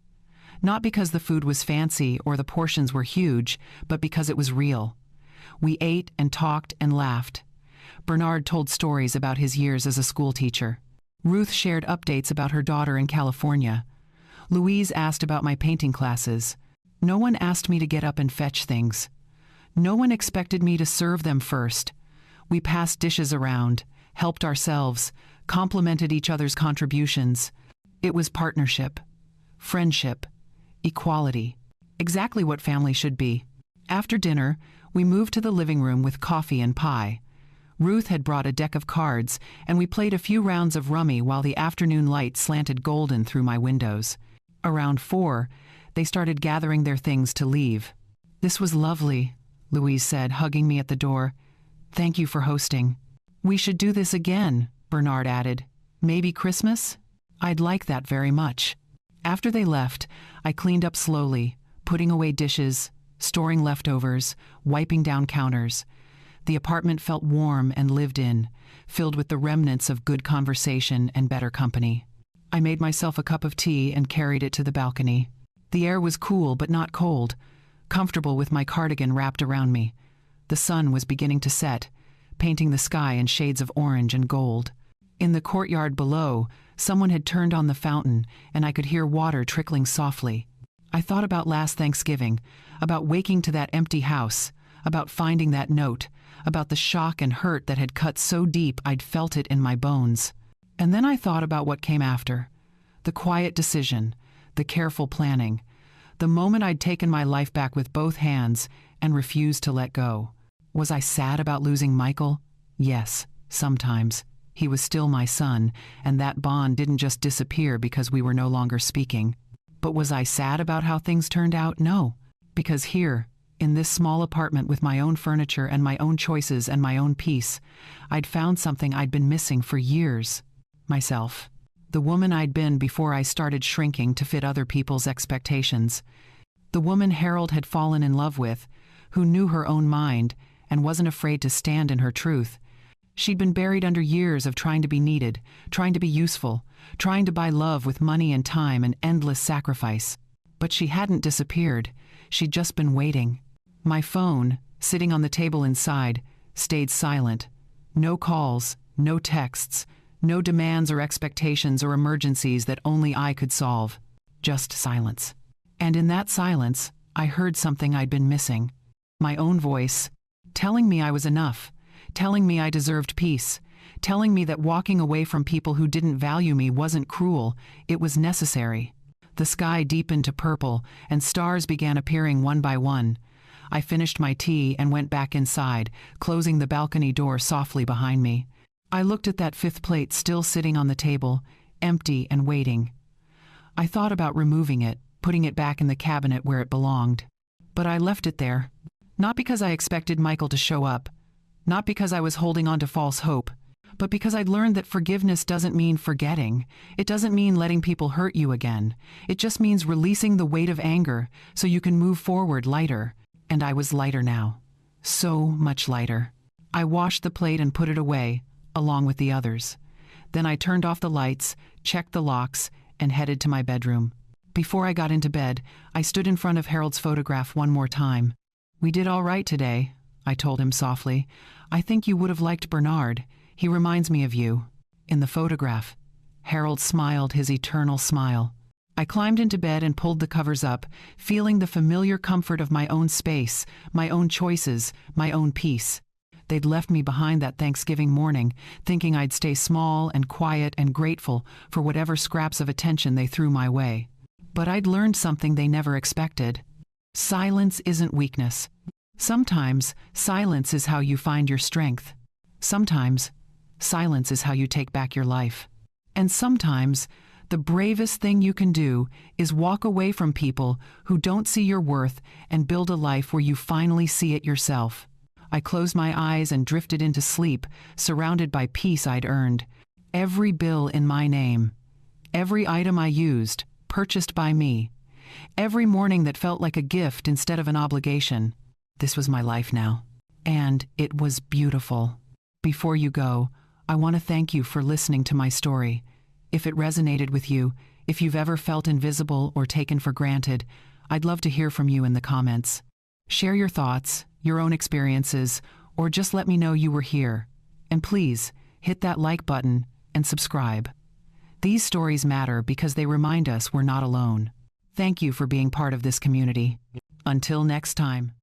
Not because the food was fancy or the portions were huge, but because it was real. We ate and talked and laughed. Bernard told stories about his years as a school teacher. Ruth shared updates about her daughter in California. Louise asked about my painting classes. No one asked me to get up and fetch things. No one expected me to serve them first. We passed dishes around, helped ourselves, complimented each other's contributions. It was partnership, friendship, equality. Exactly what family should be. After dinner, we moved to the living room with coffee and pie. Ruth had brought a deck of cards, and we played a few rounds of rummy while the afternoon light slanted golden through my windows. Around 4, they started gathering their things to leave. "This was lovely," Louise said, hugging me at the door. "Thank you for hosting." "We should do this again," Bernard added. "Maybe Christmas?" "I'd like that very much." After they left, I cleaned up slowly, putting away dishes, storing leftovers, wiping down counters. The apartment felt warm and lived in, filled with the remnants of good conversation and better company. I made myself a cup of tea and carried it to the balcony. The air was cool but not cold, comfortable with my cardigan wrapped around me. The sun was beginning to set, painting the sky in shades of orange and gold. In the courtyard below, someone had turned on the fountain, and I could hear water trickling softly. I thought about last Thanksgiving, about waking to that empty house, about finding that note, about the shock and hurt that had cut so deep I'd felt it in my bones. And then I thought about what came after. The quiet decision, the careful planning, the moment I'd taken my life back with both hands and refused to let go. Was I sad about losing Michael? Yes, sometimes. He was still my son, and that bond didn't just disappear because we were no longer speaking. But was I sad about how things turned out? No. Because here, in this small apartment with my own furniture and my own choices and my own peace, I'd found something I'd been missing for years. Myself. The woman I'd been before I started shrinking to fit other people's expectations. The woman Harold had fallen in love with, who knew her own mind and wasn't afraid to stand in her truth. She'd been buried under years of trying to be needed, trying to be useful, trying to buy love with money and time and endless sacrifice. But she hadn't disappeared. She'd just been waiting. My phone, sitting on the table inside, stayed silent. No calls, no texts, no demands or expectations or emergencies that only I could solve. Just silence. And in that silence, I heard something I'd been missing. My own voice, telling me I was enough, telling me I deserved peace, telling me that walking away from people who didn't value me wasn't cruel, it was necessary. The sky deepened to purple, and stars began appearing one by one. I finished my tea and went back inside, closing the balcony door softly behind me. I looked at that 5th plate still sitting on the table, empty and waiting. I thought about removing it, putting it back in the cabinet where it belonged. But I left it there. Not because I expected Michael to show up, not because I was holding on to false hope, but because I'd learned that forgiveness doesn't mean forgetting. It doesn't mean letting people hurt you again. It just means releasing the weight of anger so you can move forward lighter. And I was lighter now. So much lighter. I washed the plate and put it away, along with the others. Then I turned off the lights, checked the locks, and headed to my bedroom. Before I got into bed, I stood in front of Harold's photograph one more time. "We did all right today," I told him softly. "I think you would have liked Bernard. He reminds me of you." In the photograph, Harold smiled his eternal smile. I climbed into bed and pulled the covers up, feeling the familiar comfort of my own space, my own choices, my own peace. They'd left me behind that Thanksgiving morning, thinking I'd stay small and quiet and grateful for whatever scraps of attention they threw my way. But I'd learned something they never expected. Silence isn't weakness. Sometimes, silence is how you find your strength. Sometimes, silence is how you take back your life. And sometimes, the bravest thing you can do is walk away from people who don't see your worth and build a life where you finally see it yourself. I closed my eyes and drifted into sleep, surrounded by peace I'd earned. Every bill in my name. Every item I used, purchased by me. Every morning that felt like a gift instead of an obligation. This was my life now. And it was beautiful. Before you go, I want to thank you for listening to my story. If it resonated with you, if you've ever felt invisible or taken for granted, I'd love to hear from you in the comments. Share your thoughts, your own experiences, or just let me know you were here. And please, hit that like button and subscribe. These stories matter because they remind us we're not alone. Thank you for being part of this community. Until next time.